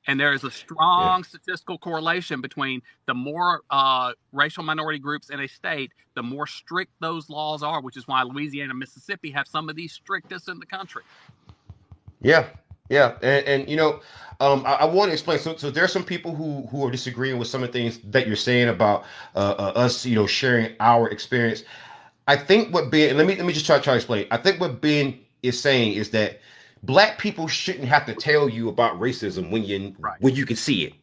S8: And there is a strong statistical correlation between the more racial minority groups in a state, the more strict those laws are, which is why Louisiana and Mississippi have some of the strictest in the country.
S1: Yeah. And I want to explain. So there are some people who are disagreeing with some of the things that you're saying about us, sharing our experience. I think what Ben, let me just try to explain. I think what Ben is saying is that Black people shouldn't have to tell you about racism when you can see it.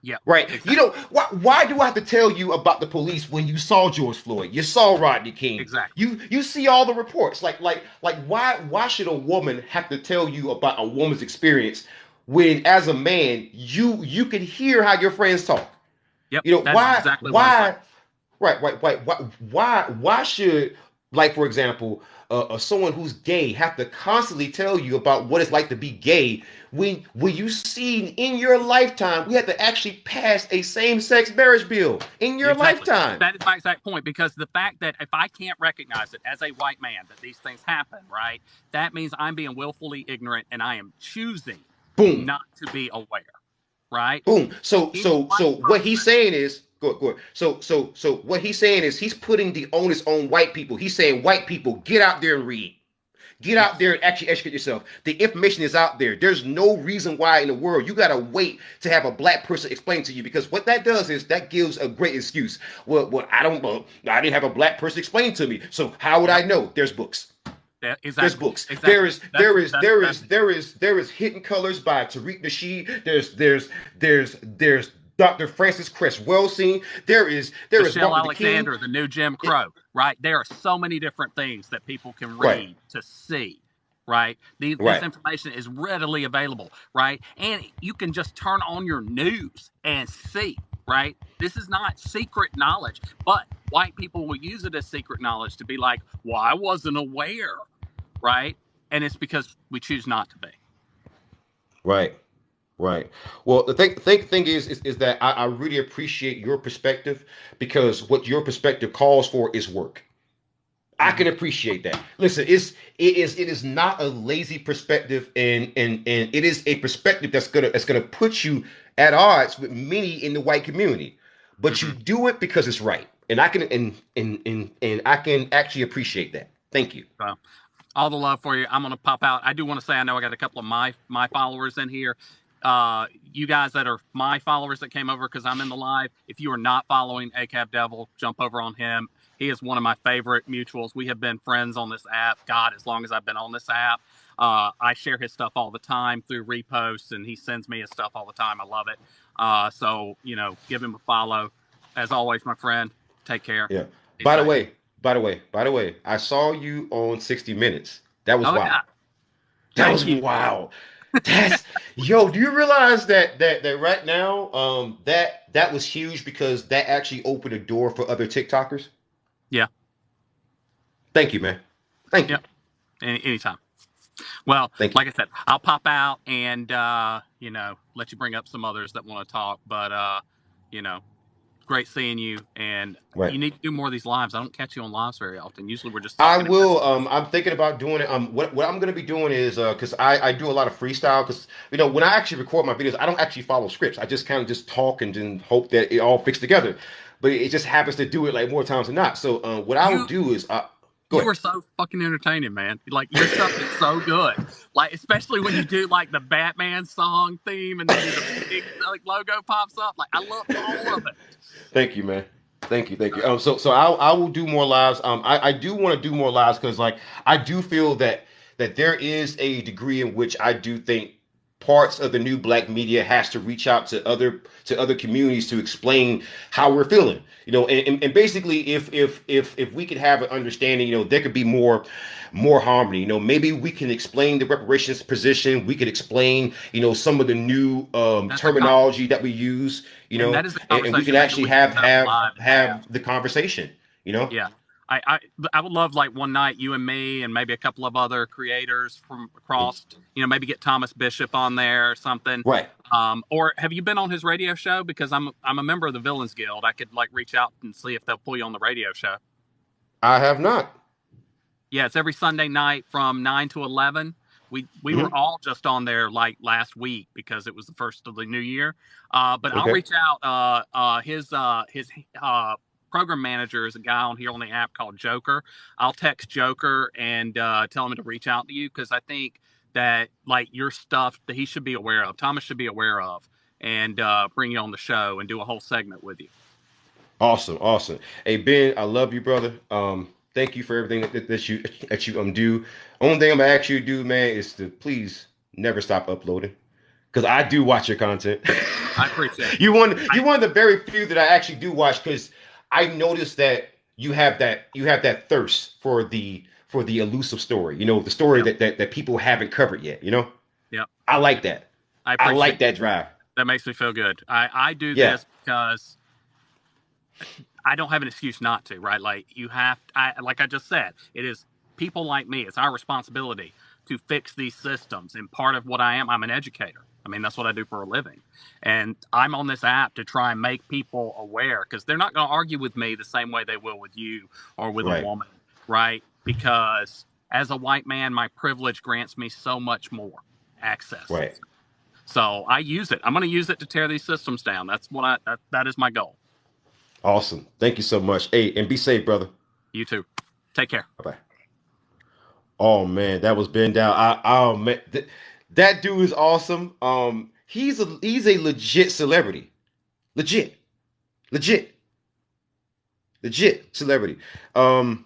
S8: Yeah.
S1: Right.
S8: Exactly.
S1: Why do I have to tell you about the police when you saw George Floyd? You saw Rodney King.
S8: Exactly.
S1: You see all the reports. Like why should a woman have to tell you about a woman's experience when, as a man, you can hear how your friends talk?
S8: Yep.
S1: Why should, like, for example, someone who's gay have to constantly tell you about what it's like to be gay when you see in your lifetime we had to actually pass a same-sex marriage bill in your lifetime?
S8: That is my exact point, because the fact that if I can't recognize it as a white man that these things happen, right, that means I'm being willfully ignorant and I am choosing not to be aware, right?
S1: Boom. So what he's saying is, go. So what he's saying is he's putting the onus on white people. He's saying, white people, get out there and read. Get out there and actually educate yourself. The information is out there. There's no reason why in the world you gotta wait to have a black person explain to you, because what that does is that gives a great excuse. Well, I didn't have a black person explain to me. So how would I know? There's books.
S8: Yeah, exactly.
S1: There's books.
S8: Exactly.
S1: There is Hidden Colors by Tariq Nasheed. There's Dr. Francis Cress Welsing. There is
S8: Michelle
S1: Martin
S8: Alexander,
S1: Luther King.
S8: the new Jim Crow, right? There are so many different things that people can read
S1: Right.
S8: to see, right? This
S1: Right.
S8: information is readily available, right? And you can just turn on your news and see, right? This is not secret knowledge, but white people will use it as secret knowledge to be like, well, I wasn't aware, right? And it's because we choose not to be.
S1: Right. Right. Well, the thing is that I really appreciate your perspective, because what your perspective calls for is work. I can appreciate that. Listen, it is not a lazy perspective, and it is a perspective that's gonna put you at odds with many in the white community, but you do it because it's right, and I can and I can actually appreciate that. Thank you.
S8: All the love for you. I'm going to pop out. I do want to say, I know I got a couple of my followers in here. You guys that are my followers that came over because I'm in the live, if you are not following ACAB Devil, jump over on him. He is one of my favorite mutuals. We have been friends on this app, God, as long as I've been on this app. I share his stuff all the time through reposts, and he sends me his stuff all the time. I love it. So, give him a follow. As always, my friend, take care.
S1: Yeah. By the way, I saw you on 60 Minutes. That was wild.
S8: Yeah.
S1: That was wild. That's yo. Do you realize that right now, that was huge, because that actually opened a door for other TikTokers?
S8: Yeah.
S1: Thank you, man. Thank you.
S8: Anytime. Well, like I said, I'll pop out and let you bring up some others that want to talk. But great seeing you, and you need to do more of these lives. I don't catch you on lives very often. Usually we're just talking.
S1: I will. I'm thinking about doing it. What I'm going to be doing is, because I do a lot of freestyle, because when I actually record my videos, I don't actually follow scripts. I just kind of just talk and then hope that it all fits together. But it just happens to do it like more times than not. So what I will do is,
S8: you are so fucking entertaining, man. Like, your stuff is so good. Like, especially when you do like the Batman song theme and then the big logo pops up. Like, I love all of it.
S1: Thank you, man. Thank you. So I will do more lives. I do want to do more lives, because I do feel that there is a degree in which I do think parts of the new black media has to reach out to other communities to explain how we're feeling. And basically, if we could have an understanding, there could be more harmony. Maybe we can explain the reparations position. We could explain, some of the new terminology that we use. And we can actually have the conversation.
S8: Yeah. I would love, like, one night you and me and maybe a couple of other creators from across, maybe get Thomas Bishop on there or something.
S1: Right.
S8: Or have you been on his radio show? Because I'm a member of the Villains Guild. I could reach out and see if they'll pull you on the radio show.
S1: I have not.
S8: Yeah, it's every Sunday night from 9 to 11. We were all just on there last week because it was the first of the new year. But I'll reach out. His program manager is a guy on here on the app called Joker. I'll text Joker and tell him to reach out to you, because I think that your stuff that he should be aware of, Thomas should be aware of, and bring you on the show and do a whole segment with you.
S1: Awesome. Hey, Ben, I love you, brother. Thank you for everything that you do. Only thing I'm gonna ask you to do, man, is to please never stop uploading, because I do watch your content.
S8: I appreciate it.
S1: You're one of the very few that I actually do watch, because I noticed that you have that thirst for the elusive story. The story that people haven't covered yet.
S8: Yeah.
S1: I like that. I like that drive.
S8: That makes me feel good. I do this because I don't have an excuse not to, right? Like I just said, it is people like me. It's our responsibility to fix these systems. And part of what I'm an educator. I mean, that's what I do for a living. And I'm on this app to try and make people aware, because they're not going to argue with me the same way they will with you or with a woman, right? Because as a white man, my privilege grants me so much more access.
S1: Right.
S8: So I use it. I'm going to use it to tear these systems down. That's what that is my goal.
S1: Awesome. Thank you so much. Hey, and be safe, brother.
S8: You too. Take care.
S1: Bye-bye. Oh man, that was Ben Down. Oh man, that dude is awesome. He's a legit celebrity. Legit, legit, legit celebrity. Um,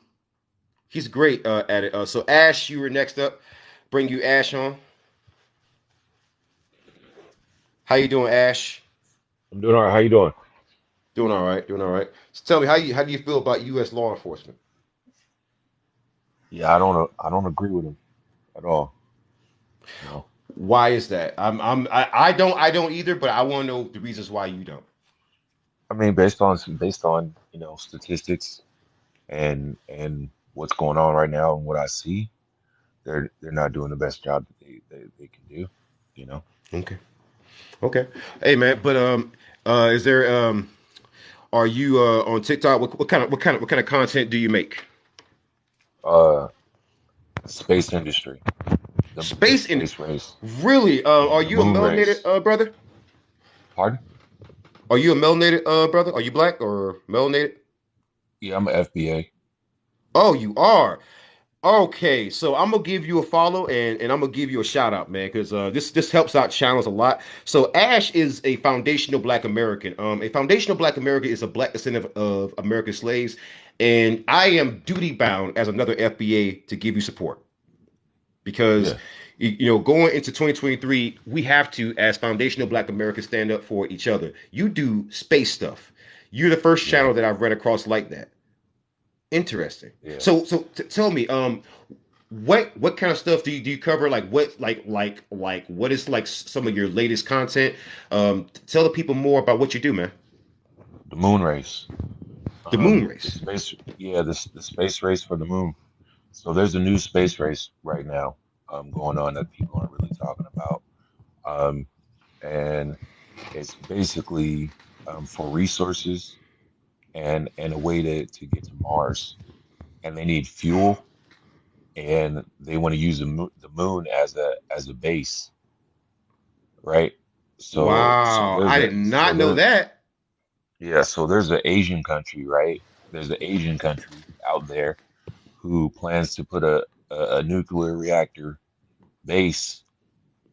S1: he's great at it. So Ash, you were next up. Bring you Ash on. How you doing, Ash?
S9: I'm doing all right. How you doing?
S1: Doing all right. Doing all right. So tell me how do you feel about U.S. law enforcement?
S9: Yeah, I don't agree with him at all. You know,
S1: Why is that? I don't either, but I want to know the reasons why you don't.
S9: I mean, based on statistics and what's going on right now and what I see, they're not doing the best job that they can do. You know,
S1: Okay. Okay. Hey man, but is there are you on TikTok? What kind of content do you make?
S9: uh, space industry, the
S1: Space in
S9: space race,
S1: really?
S9: yeah,
S1: Are
S9: the
S1: you a
S9: moon
S1: melanated
S9: race.
S1: brother?
S9: Pardon?
S1: Are you a melanated brother? Are you black or melanated?
S9: Yeah, I'm a FBA.
S1: Oh, you are. Okay, so I'm gonna give you a follow and I'm gonna give you a shout out, man, because this helps out channels a lot. So Ash is a foundational Black American. A foundational Black American is a Black descendant of American slaves, and I am duty bound as another FBA to give you support because
S9: Yeah,
S1: going into 2023, we have to, as foundational Black Americans, stand up for each other. You do space stuff. You're the first
S9: yeah,
S1: channel that I've read across like that. Interesting.
S9: yeah.
S1: So tell me, what kind of stuff do you cover? Like what like what is like some of your latest content? Tell the people more about what you do, man.
S9: The moon race.
S1: The moon
S9: The
S1: race.
S9: space. Yeah, the space race for the moon. So there's a new space race right now going on that people aren't really talking about. Um, and it's basically for resources and a way to get to Mars. And they need fuel, and they want to use the moon as a base, right? So
S1: Wow, I did not know that.
S9: so there's an Asian country, right? There's an Asian country out there who plans to put a nuclear reactor base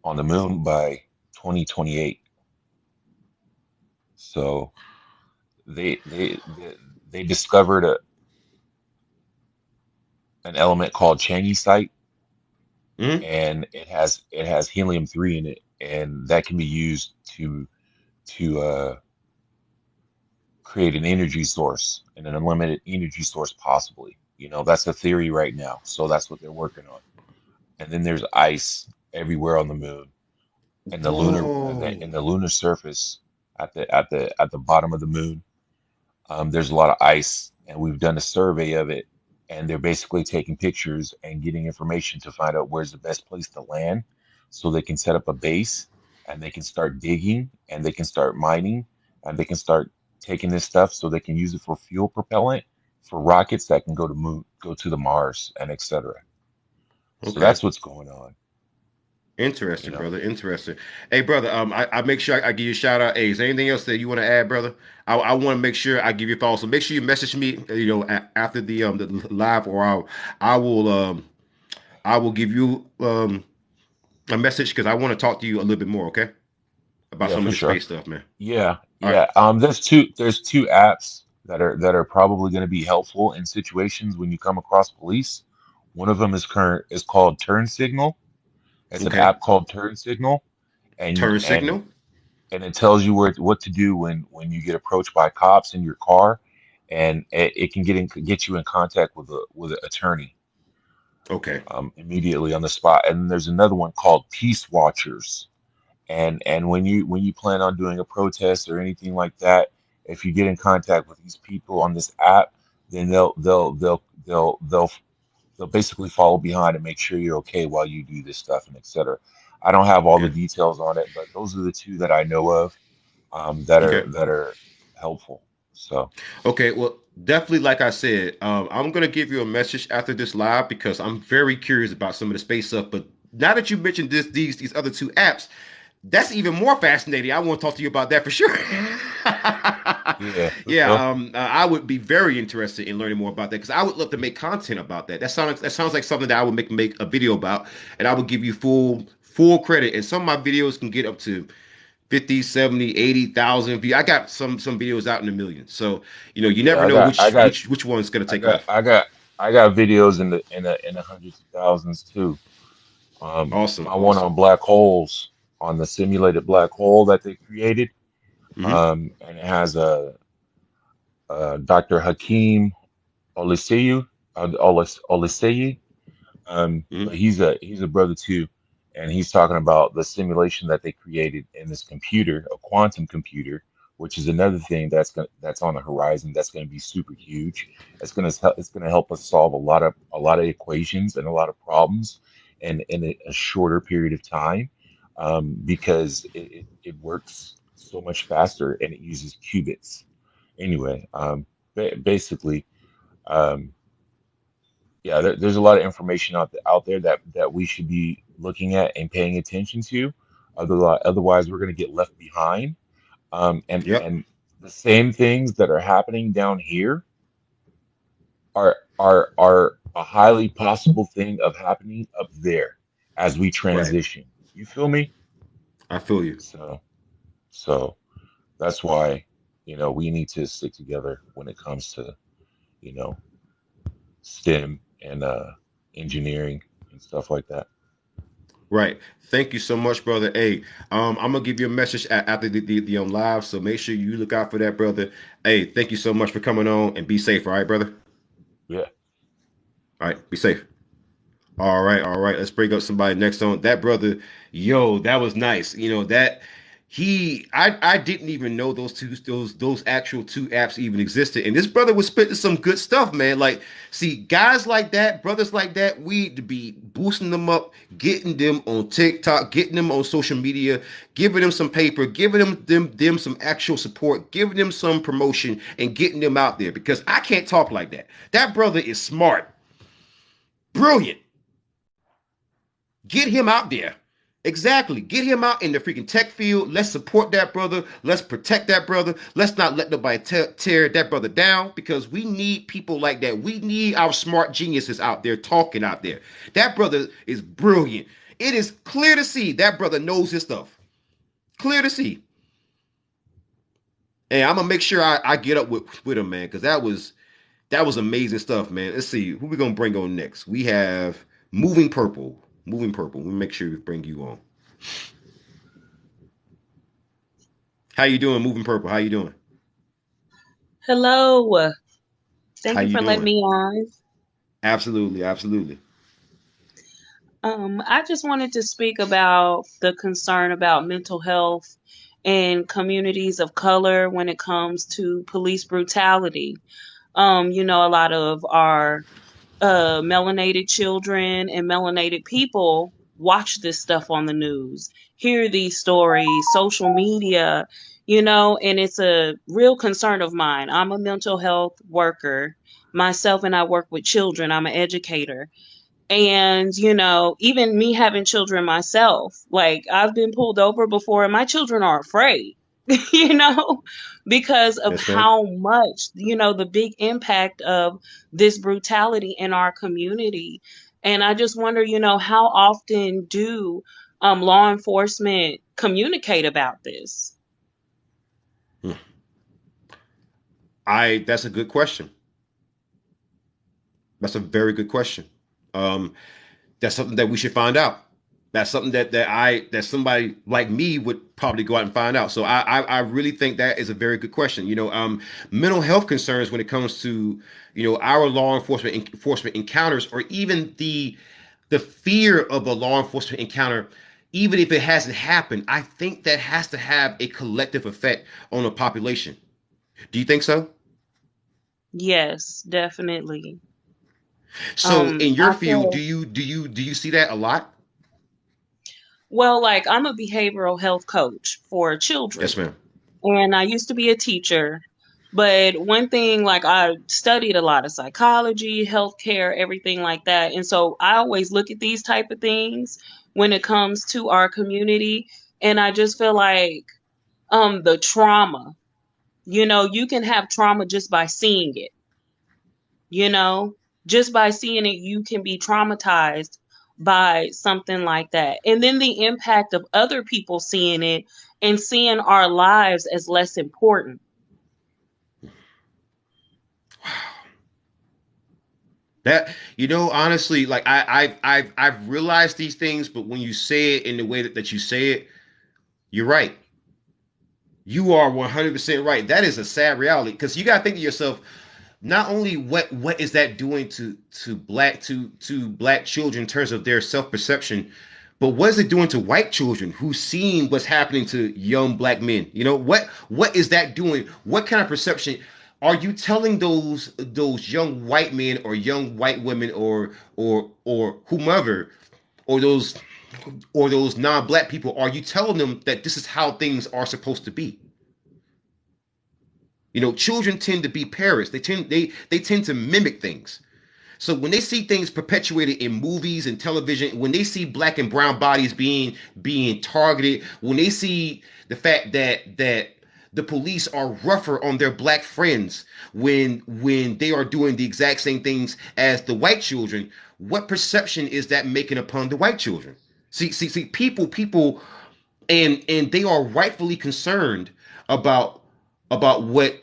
S9: on the moon by 2028. So they they they, they discovered an element called Site,
S1: Hmm.
S9: and it has helium-3 in it, and that can be used to create an energy source and an unlimited energy source possibly. That's the theory right now. So that's what they're working on. And then there's ice everywhere on the moon and
S1: Whoa.
S9: the lunar surface at the bottom of the moon. There's a lot of ice, and we've done a survey of it, and they're basically taking pictures and getting information to find out where's the best place to land, so they can set up a base, and they can start digging, and they can start mining, and they can start taking this stuff so they can use it for fuel propellant for rockets that can go to the Mars, and etc. So
S1: Okay.
S9: that's what's going on, you
S1: Interesting,
S9: know.
S1: brother. Interesting. Hey, brother. I make sure I give you a shout out. Hey, is there anything else that you want to add, brother? I want to make sure I give you a follow. So make sure you message me. After the live, or I will give you a message because I want to talk to you a little bit more. Okay, about
S9: Yeah,
S1: some of
S9: for
S1: the
S9: sure.
S1: space stuff, man.
S9: Yeah,
S1: All right.
S9: yeah. There's two apps that are probably going to be helpful in situations when you come across police. One of them is called Turn Signal. It's an
S1: Okay.
S9: app called Turn Signal, and
S1: Turn
S9: and
S1: signal.
S9: and it tells you what to do when you get approached by cops in your car, and it can get you in contact with an attorney
S1: Okay.
S9: immediately on the spot. And there's another one called Peace Watchers. And when you plan on doing a protest or anything like that, if you get in contact with these people on this app, then they'll basically follow behind and make sure you're okay while you do this stuff and etc. I don't have all the
S1: Okay.
S9: details on it, but those are the two that I know of, that
S1: Okay.
S9: are helpful. So
S1: Okay, well, definitely, like I said, I'm gonna give you a message after this live because I'm very curious about some of the space stuff. But now that you mentioned these other two apps, that's even more fascinating. I want to talk to you about that for sure.
S9: Yeah, for sure.
S1: Yeah, I would be very interested in learning more about that because I would love to make content about that. That sounds like something that I would make a video about, and I would give you full credit. And some of my videos can get up to 50, 70, 80,000 views. I got some videos out in the millions. So, you
S9: Yeah,
S1: never
S9: I
S1: know
S9: got I got
S1: which one's gonna
S9: I
S1: take
S9: got
S1: off.
S9: I got I got videos in the hundreds of thousands too.
S1: Awesome,
S9: My one
S1: awesome.
S9: on black holes, on the simulated black hole that they created.
S1: Hmm.
S9: And it has Dr. Hakeem Oliseyu, Oliseyi. But
S1: Hmm.
S9: he's a brother too, and he's talking about the simulation that they created in this computer, a quantum computer, which is another thing that's on the horizon. That's going to be super huge. It's going to help us solve a lot of equations and a lot of problems, in a shorter period of time, because it works so much faster and it uses qubits. Anyway, basically. Um, yeah, there's a lot of information out there that we should be looking at and paying attention to. Otherwise, we're going to get left behind. And
S1: Yep.
S9: and the same things that are happening down here are a highly possible thing of happening up there as we
S1: Right.
S9: transition. You feel me?
S1: I feel you.
S9: So so that's why, we need to stick together when it comes to, you know, STEM and engineering and stuff like that.
S1: Right. Thank you so much, brother. Hey, I'm gonna give you a message after the live, so make sure you look out for that, brother. Hey, thank you so much for coming on and be safe. All right, brother.
S9: Yeah.
S1: All right, be safe. All right, all right. Let's bring up somebody next on that brother. Yo, that was nice. That I didn't even know those actual two apps even existed. And this brother was spitting some good stuff, man. Like, see, guys like that, brothers like that, we need to be boosting them up, getting them on TikTok, getting them on social media, giving them some paper, giving them some actual support, giving them some promotion, and getting them out there because I can't talk like that. That brother is smart, brilliant. Get him out there. Exactly. Get him out in the freaking tech field. Let's support that brother. Let's protect that brother. Let's not let nobody tear that brother down because we need people like that. We need our smart geniuses out there talking out there. That brother is brilliant. It is clear to see that brother knows his stuff. Clear to see. And I'm gonna make sure I get up with him, man, because that was amazing stuff, man. Let's see who we gonna bring on next. We have Moving Purple. Moving Purple. We make sure we bring you on. How you doing, Moving Purple? How you doing?
S10: Hello.
S1: How
S10: Thank you
S1: you
S10: for letting
S1: doing?
S10: me on.
S1: Absolutely, absolutely.
S10: I just wanted to speak about the concern about mental health in communities of color when it comes to police brutality. A lot of our melanated children and melanated people watch this stuff on the news, hear these stories, social media, and it's a real concern of mine. I'm a mental health worker myself, and I work with children. I'm an educator. And, even me having children myself, like I've been pulled over before and my children are afraid, you know, because of
S1: Yes, ma'am.
S10: how much, the big impact of this brutality in our community. And I just wonder, how often do law enforcement communicate about this?
S1: Hmm. That's a good question. That's a very good question. Um, that's something that we should find out. That's something that somebody like me would probably go out and find out. So I really think that is a very good question. Mental health concerns when it comes to our law enforcement encounters, or even the fear of a law enforcement encounter, even if it hasn't happened. I think that has to have a collective effect on the population. Do you think so?
S10: Yes, definitely.
S1: So in your
S10: I
S1: field, do
S10: feel
S1: you do you do you see that a lot?
S10: well, like I'm a behavioral health coach for
S1: Yes,
S10: children.
S1: ma'am.
S10: And I used to be a teacher. But one thing, like I studied a lot of psychology, healthcare, everything like that. And so I always look at these type of things when it comes to our community. And I just feel like the trauma. You know, you can have trauma just by seeing it. You know, just by seeing it, you can be traumatized by something like that. And then the impact of other people seeing it and seeing our lives as less important.
S1: That, honestly, like I've realized these things, but when you say it in the way that you say it, you're right. You are 100% right. That is a sad reality, because you got to think to yourself, not only what is that doing to black children in terms of their self-perception, but what is it doing to white children who's seeing what's happening to young black men? What is that doing? What kind of perception are you telling those young white men or young white women or whomever, or those non-black people? Are you telling them that this is how things are supposed to be? Children tend to be parrots. They tend to mimic things. So when they see things perpetuated in movies and television, when they see black and brown bodies being targeted, when they see the fact that the police are rougher on their black friends when they are doing the exact same things as the white children, what perception is that making upon the white children? See, people, and they are rightfully concerned about what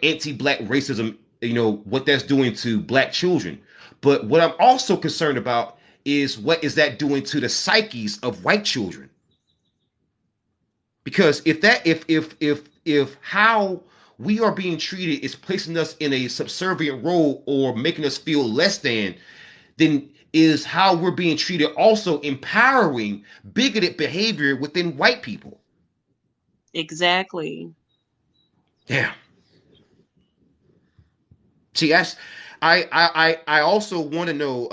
S1: anti-black racism, what that's doing to black children. But what I'm also concerned about is what is that doing to the psyches of white children? Because if how we are being treated is placing us in a subservient role or making us feel less than, then is how we're being treated also empowering bigoted behavior within white people.
S10: Exactly.
S1: Yeah. See, I also want to know,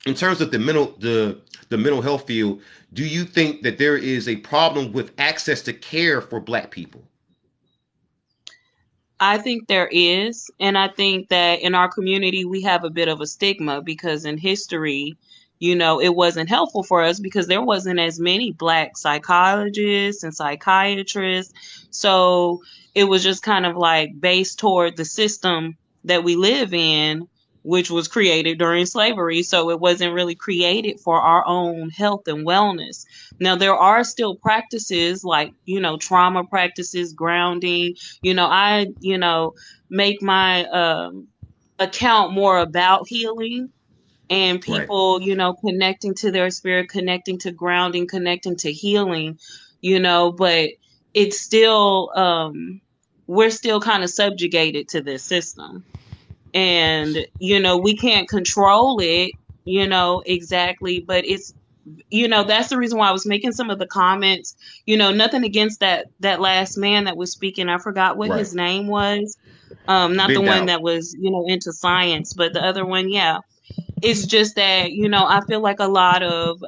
S1: in terms of the mental health field, do you think that there is a problem with access to care for black people?
S10: I think there is. And I think that in our community, we have a bit of a stigma because in history, it wasn't helpful for us because there wasn't as many black psychologists and psychiatrists. So it was just kind of like based toward the system that we live in, which was created during slavery. So it wasn't really created for our own health and wellness. Now, there are still practices like, trauma practices, grounding. I make my account more about healing and
S1: Right,
S10: people, connecting to their spirit, connecting to grounding, connecting to healing, but it's still, we're still kind of subjugated to this system. And, we can't control it, exactly, but it's, that's the reason why I was making some of the comments. Nothing against that last man that was speaking. I forgot what
S1: right.
S10: his name was. Not the
S1: Been
S10: one
S1: down.
S10: that was, into science, but the other one, yeah. It's just that, I feel like a lot of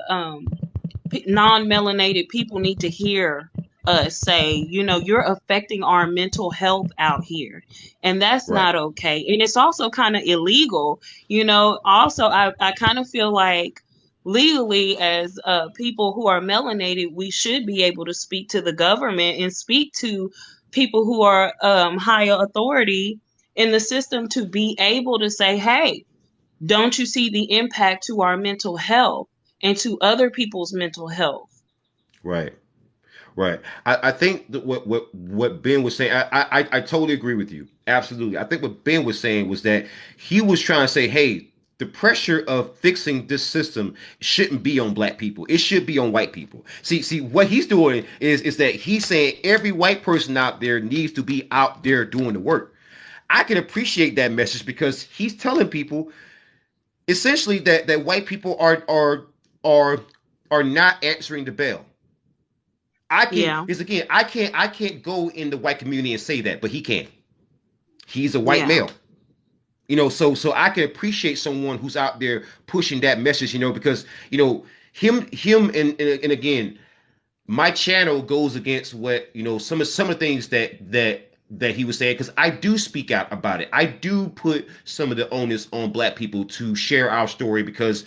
S10: non-melanated people need to hear us say, you're affecting our mental health out here, and that's
S1: Right,
S10: not okay. And it's also kind of illegal. Also, I kind of feel like legally as people who are melanated, we should be able to speak to the government and speak to people who are higher authority in the system to be able to say, hey, don't you see the impact to our mental health and to other people's mental health?
S1: right. Right. I think that what Ben was saying, I totally agree with you. Absolutely. I think what Ben was saying was that he was trying to say, hey, the pressure of fixing this system shouldn't be on black people. It should be on white people. See, what he's doing is that he's saying every white person out there needs to be out there doing the work. I can appreciate that message because he's telling people essentially that white people are are not answering the bell. I can,
S10: Yeah,
S1: because again, I can't go in the white community and say that, but he can. He's a white
S10: yeah,
S1: male. So I can appreciate someone who's out there pushing that message, because him and again, my channel goes against what some of the things that he was saying, because I do speak out about it. I do put some of the onus on black people to share our story, because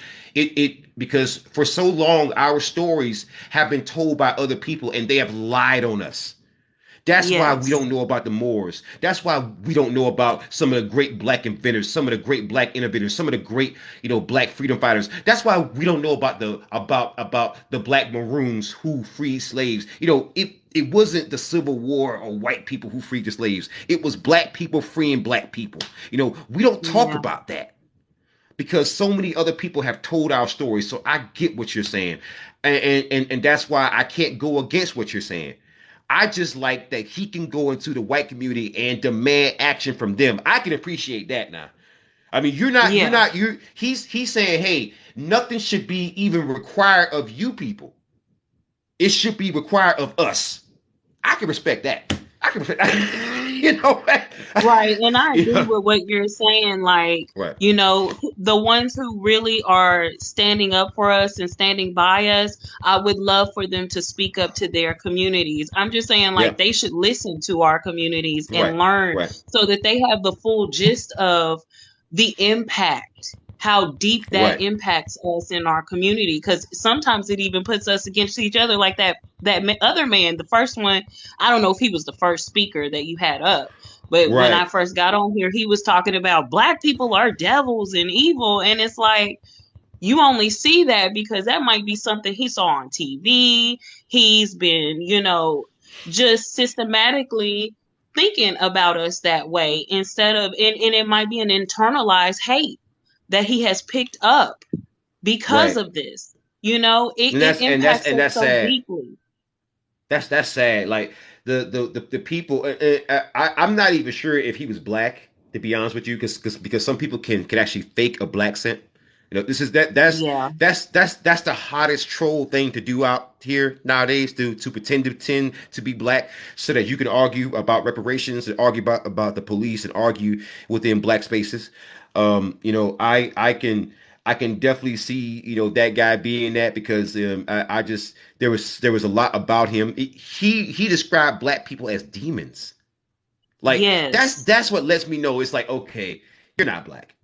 S1: because for so long our stories have been told by other people and they have lied on us. That's why we
S10: Yes.
S1: don't know about the Moors. That's why we don't know about some of the great black inventors, some of the great black innovators, some of the great, black freedom fighters. That's why we don't know about the black maroons who freed slaves. It wasn't the Civil War or white people who freed the slaves. It was black people freeing black people. We don't talk
S10: Yeah.
S1: about that because so many other people have told our stories. So I get what you're saying, and that's why I can't go against what you're saying. I just like that he can go into the white community and demand action from them. I can appreciate that now. I mean,
S10: Yeah.
S1: he's saying, hey, nothing should be even required of you people. It should be required of us. I can respect that. I can respect that.
S10: Right. And I agree
S1: Yeah.
S10: with what you're saying. Like,
S1: Right.
S10: the ones who really are standing up for us and standing by us, I would love for them to speak up to their communities. I'm just saying,
S1: Yeah.
S10: like, they should listen to our communities
S1: Right.
S10: and learn
S1: Right.
S10: so that they have the full gist of the impact, how deep that
S1: Right.
S10: impacts us in our community. Because sometimes it even puts us against each other, like that other man, the first one. I don't know if he was the first speaker that you had up, but when I
S1: Right.
S10: first got on here, he was talking about black people are devils and evil. And it's like, you only see that because that might be something he saw on TV. He's been, just systematically thinking about us that way instead of, and it might be an internalized hate that he has picked up because
S1: Right.
S10: of this. It
S1: And
S10: impacts us
S1: that's
S10: so
S1: sad.
S10: deeply.
S1: That's sad. Like the people. I'm not even sure if he was black. To be honest with you, because some people can actually fake a black scent. This is
S10: Yeah.
S1: that's the hottest troll thing to do out here nowadays, to pretend to be black so that you can argue about reparations and argue about the police and argue within black spaces. I can definitely see that guy being that because I just there was a lot about him. He described black people as demons. Like
S10: Yes.
S1: that's what lets me know it's like, okay, you're not black.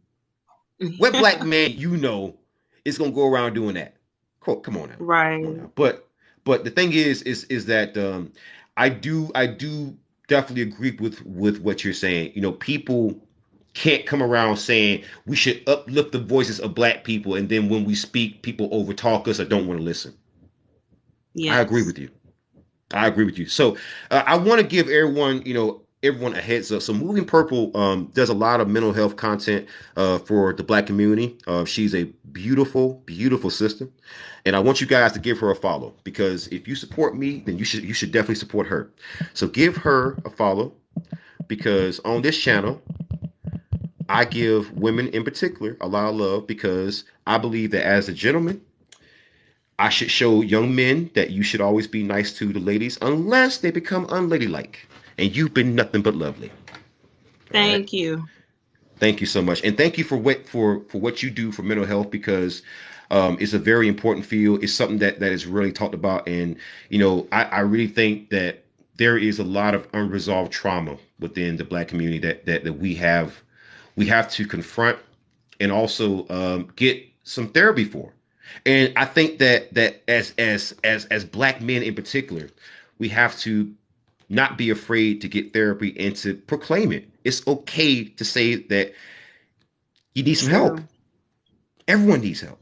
S1: What black man is gonna go around doing that? Cool, come on now, come on
S10: Right.
S1: now. But the thing is that I do definitely agree with what you're saying. People can't come around saying we should uplift the voices of black people, and then when we speak, people overtalk us or don't want to listen. I agree
S10: Yes.
S1: with you. I agree with you. So I want to give everyone a heads up. So Moving Purple does a lot of mental health content for the black community. She's a beautiful, beautiful sister, and I want you guys to give her a follow because if you support me, then you should definitely support her. So give her a follow because on this channel, I give women in particular a lot of love because I believe that as a gentleman, I should show young men that you should always be nice to the ladies unless they become unladylike. And you've been nothing but lovely. All right.
S10: Thank you.
S1: Thank you so much, and thank you for what you do for mental health because it's a very important field. It's something that is really talked about, and I really think that there is a lot of unresolved trauma within the black community that we have to confront and also get some therapy for. And I think that as black men in particular, we have to not be afraid to get therapy and to proclaim it. It's okay to say that you need some help.
S10: True.
S1: Everyone needs help.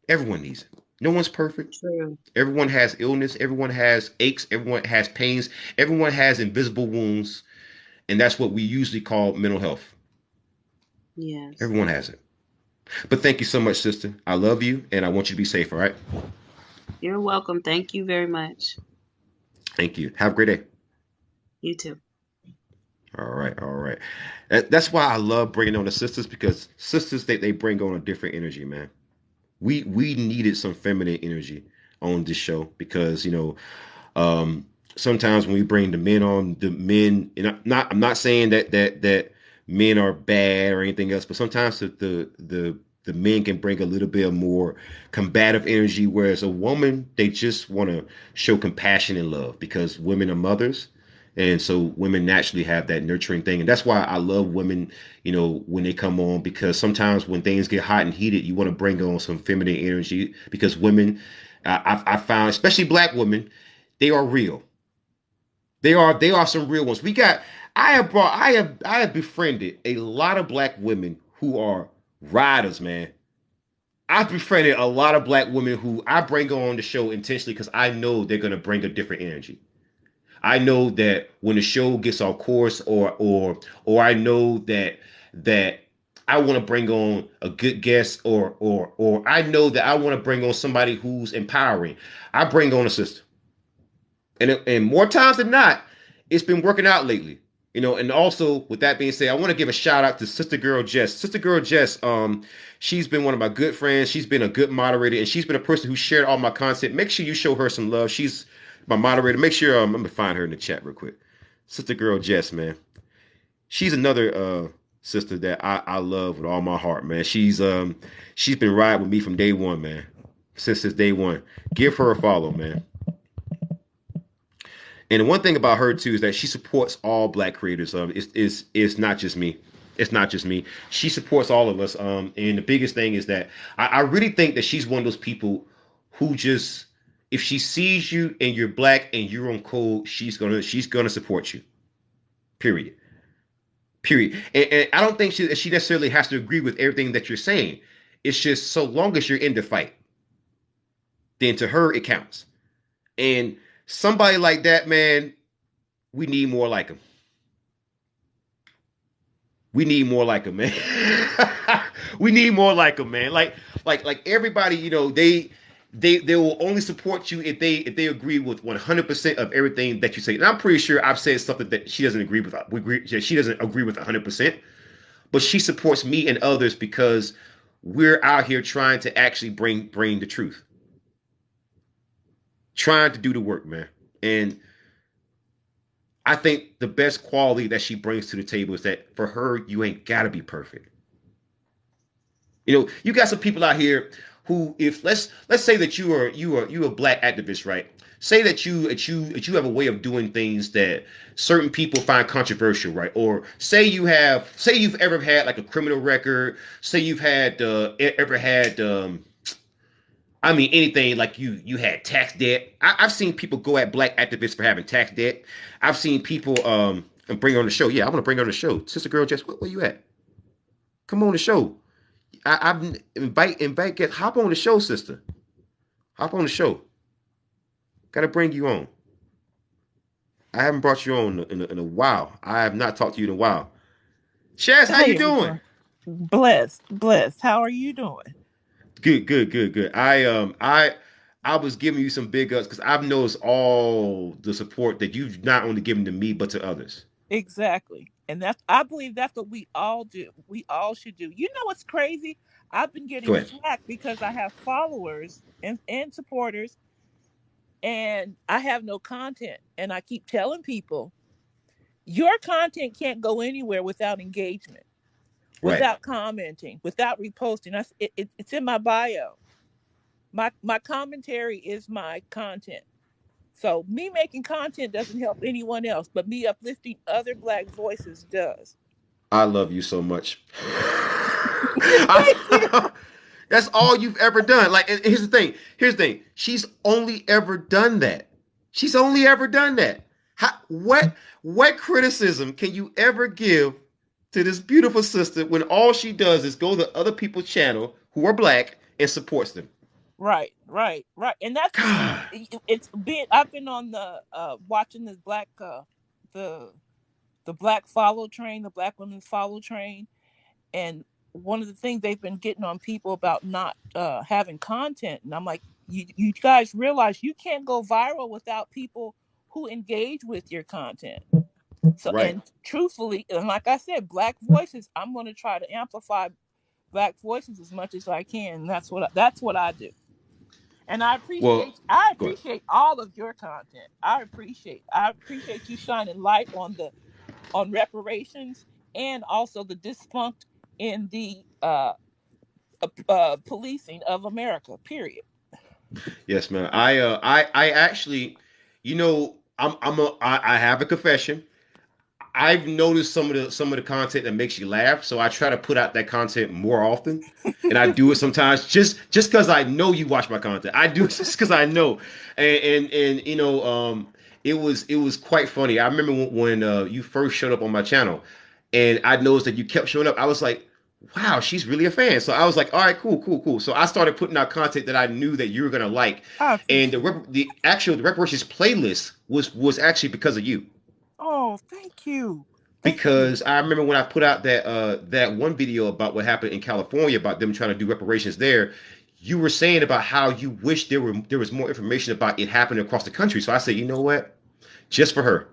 S1: Everyone needs it. No one's perfect.
S10: True.
S1: Everyone has illness. Everyone has aches. Everyone has pains. Everyone has invisible wounds. And that's what we usually call mental health.
S10: Yes.
S1: Everyone has it. But thank you so much, sister. I love you and I want you to be safe, all right?
S10: You're welcome. Thank you very much.
S1: Thank you. Have a great day.
S10: You too.
S1: All right, all right. That's why I love bringing on the sisters because sisters they bring on a different energy, man. We needed some feminine energy on this show because sometimes when we bring the men on, the men, and I'm not saying that men are bad or anything else, but sometimes the men can bring a little bit more combative energy, whereas a woman they just want to show compassion and love because women are mothers. And so women naturally have that nurturing thing. And that's why I love women, when they come on, because sometimes when things get hot and heated, you want to bring on some feminine energy because women, I found, especially black women, they are real. They are some real ones. I have befriended a lot of black women who are riders, man. I've befriended a lot of black women who I bring on the show intentionally because I know they're gonna bring a different energy. I know that when the show gets off course, or I know that I want to bring on a good guest, or I know that I want to bring on somebody who's empowering. I bring on a sister, and more times than not, it's been working out lately. And also with that being said, I want to give a shout out to Sister Girl Jess. Sister Girl Jess, she's been one of my good friends. She's been a good moderator, and she's been a person who shared all my content. Make sure you show her some love. She's my moderator. Make sure I'm gonna find her in the chat real quick. Sister Girl Jess, man. She's another sister that I love with all my heart, man. She's been riding with me from day one, man. Since day one. Give her a follow, man. And the one thing about her too is that she supports all black creators. It's not just me. It's not just me. She supports all of us. And the biggest thing is that I really think that she's one of those people who just, if she sees you and you're black and you're on code, she's gonna support you. Period. Period. And I don't think she necessarily has to agree with everything that you're saying. It's just so long as you're in the fight, then to her it counts. And somebody like that, man, we need more like him. We need more like him, man. We need more like him, man. Like everybody, they will only support you if they agree with 100% of everything that you say. And I'm pretty sure I've said something that she doesn't agree with. She doesn't agree with 100%, but she supports me and others because we're out here trying to actually bring the truth, trying to do the work, man. And I think the best quality that she brings to the table is that for her, you ain't gotta be perfect. You got some people out here who, if let's say that you a black activist, right? Say that you have a way of doing things that certain people find controversial, right? Or say you've ever had like a criminal record. Say you've had ever had I mean, anything like you had tax debt. I've seen people go at black activists for having tax debt. I've seen people and bring her on the show. Yeah, I want to bring her on the show. Sister Girl, just where you at? Come on the show. I've invite get hop on the show, sister. Hop on the show. Gotta bring you on. I haven't brought you on in a while. I have not talked to you in a while. Shaz, how
S11: Hey,
S1: you doing?
S11: everyone. Blessed. How are you doing?
S1: Good. I was giving you some big ups because I've noticed all the support that you've not only given to me but to others.
S11: Exactly. And I believe that's what we all do. We all should do. You know what's crazy? I've been
S1: Go
S11: getting
S1: ahead.
S11: flack because I have followers and supporters and I have no content. And I keep telling people, your content can't go anywhere without engagement,
S1: Right.
S11: without commenting, without reposting. It's in my bio. My commentary is my content. So me making content doesn't help anyone else, but me uplifting other black voices does.
S1: I love you so much.
S11: Thank you.
S1: That's all you've ever done. Like, and here's the thing. She's only ever done that. She's only ever done that. What criticism can you ever give to this beautiful sister when all she does is go to other people's channel who are black and supports them?
S11: Right. And that's the thing.
S1: God.
S11: It's been I've been on the watching this the the black follow train, the black women's follow train, and one of the things they've been getting on people about not having content, and I'm like, you guys realize you can't go viral without people who engage with your content. So,
S1: Right.
S11: and truthfully, and like I said, black voices, I'm going to try to amplify black voices as much as I can. And that's what I do. And
S1: Well,
S11: I
S1: go ahead.
S11: appreciate all of your content. I appreciate you shining light on reparations and also the dysfunct in the policing of America. Period.
S1: Yes, man. I actually, I have a confession. I've noticed some of the content that makes you laugh, so I try to put out that content more often, and I do it sometimes just because I know you watch my content. I do it just because I know, and it was quite funny. I remember when you first showed up on my channel, and I noticed that you kept showing up. I was like, wow, she's really a fan. So I was like, all right, cool, cool, cool. So I started putting out content that I knew that you were gonna like,
S11: I
S1: and
S11: appreciate it.
S1: the reparations playlist was actually because of you.
S11: Oh, thank you. Thank you.
S1: Because I remember when I put out that one video about what happened in California about them trying to do reparations there, you were saying about how you wish there was more information about it happening across the country. So I said, you know what? Just for her,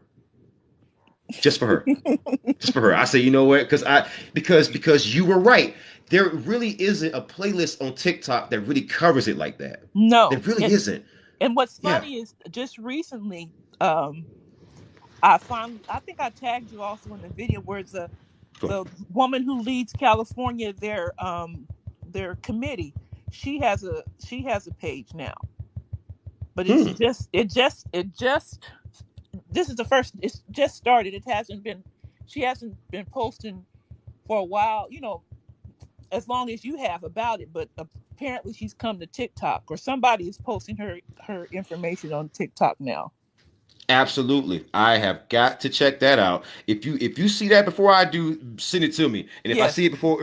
S1: just for her, just for her. I say, you know what? Because you were right. There really isn't a playlist on TikTok that really covers it like that. There
S11: No.
S1: really isn't.
S11: And what's
S1: Yeah.
S11: funny is just recently, I think I tagged you also in the video where
S1: Go.
S11: the woman who leads California, their committee, she has a page now. But it's
S1: Hmm.
S11: just it just this is the first, it's just started. It hasn't been She hasn't been posting for a while, as long as you have about it, but apparently she's come to TikTok, or somebody is posting her information on TikTok now.
S1: Absolutely. I have got to check that out. If you see that before I do, send it to me. And if I see
S11: Yes.
S1: it before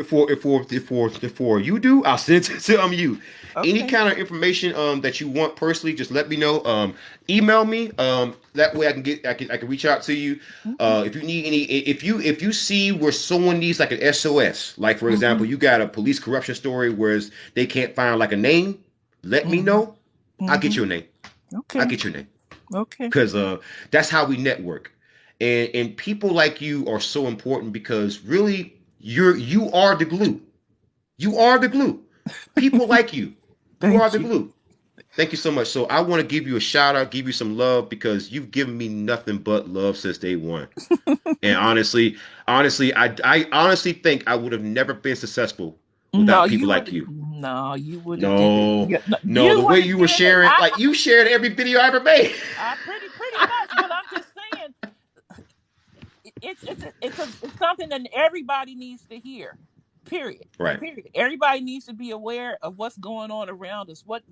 S1: you do, I'll send it to you. Any
S11: Okay.
S1: kind of information that you want personally, just let me know. Email me. That way I can reach out to you.
S11: Okay.
S1: If you need any if you see where someone needs like an SOS, like for
S11: Mm-hmm.
S1: example, you got a police corruption story where they can't find like a name, let me
S11: Mm-hmm.
S1: know. I'll get
S11: Mm-hmm.
S1: your name. I'll
S11: Okay.
S1: get your name
S11: Okay.
S1: because that's how we network. And people like you are so important because really you are the glue. You are the glue. People like you are
S11: Thank
S1: the
S11: you.
S1: glue. Thank you so much. So I want to give you a shout out, give you some love because you've given me nothing but love since day one. And honestly, I honestly think I would have never been successful
S11: No,
S1: without people
S11: you
S1: like
S11: would.
S1: you.
S11: No, you would have did it.
S1: No,
S11: Yeah, no,
S1: no, the
S11: you
S1: way
S11: would have
S1: you were
S11: did it.
S1: sharing, like you shared every video I ever made.
S11: I pretty much. But I'm just saying, it's something that everybody needs to hear. Period.
S1: Right.
S11: Period. Everybody needs to be aware of what's going on around us. What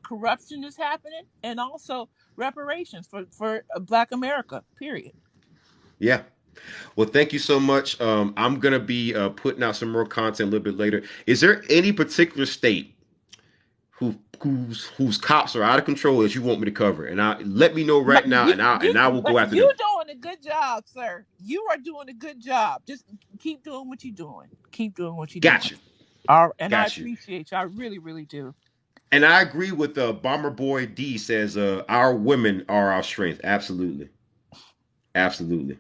S11: corruption is happening, and also reparations for Black America. Period.
S1: Yeah. Well, thank you so much. I'm gonna be putting out some more content a little bit later. Is there any particular state whose cops are out of control that you want me to cover? And I let me know right now, and I will
S11: But
S1: go after
S11: you
S1: them.
S11: doing a good job, sir. You are doing a good job. Just keep doing what you're doing. Keep doing what you're doing.
S1: Got you.
S11: All right, and I
S1: Got you.
S11: appreciate you. I really, really do.
S1: And I agree with Bomber Boy D says our women are our strength. Absolutely. Absolutely.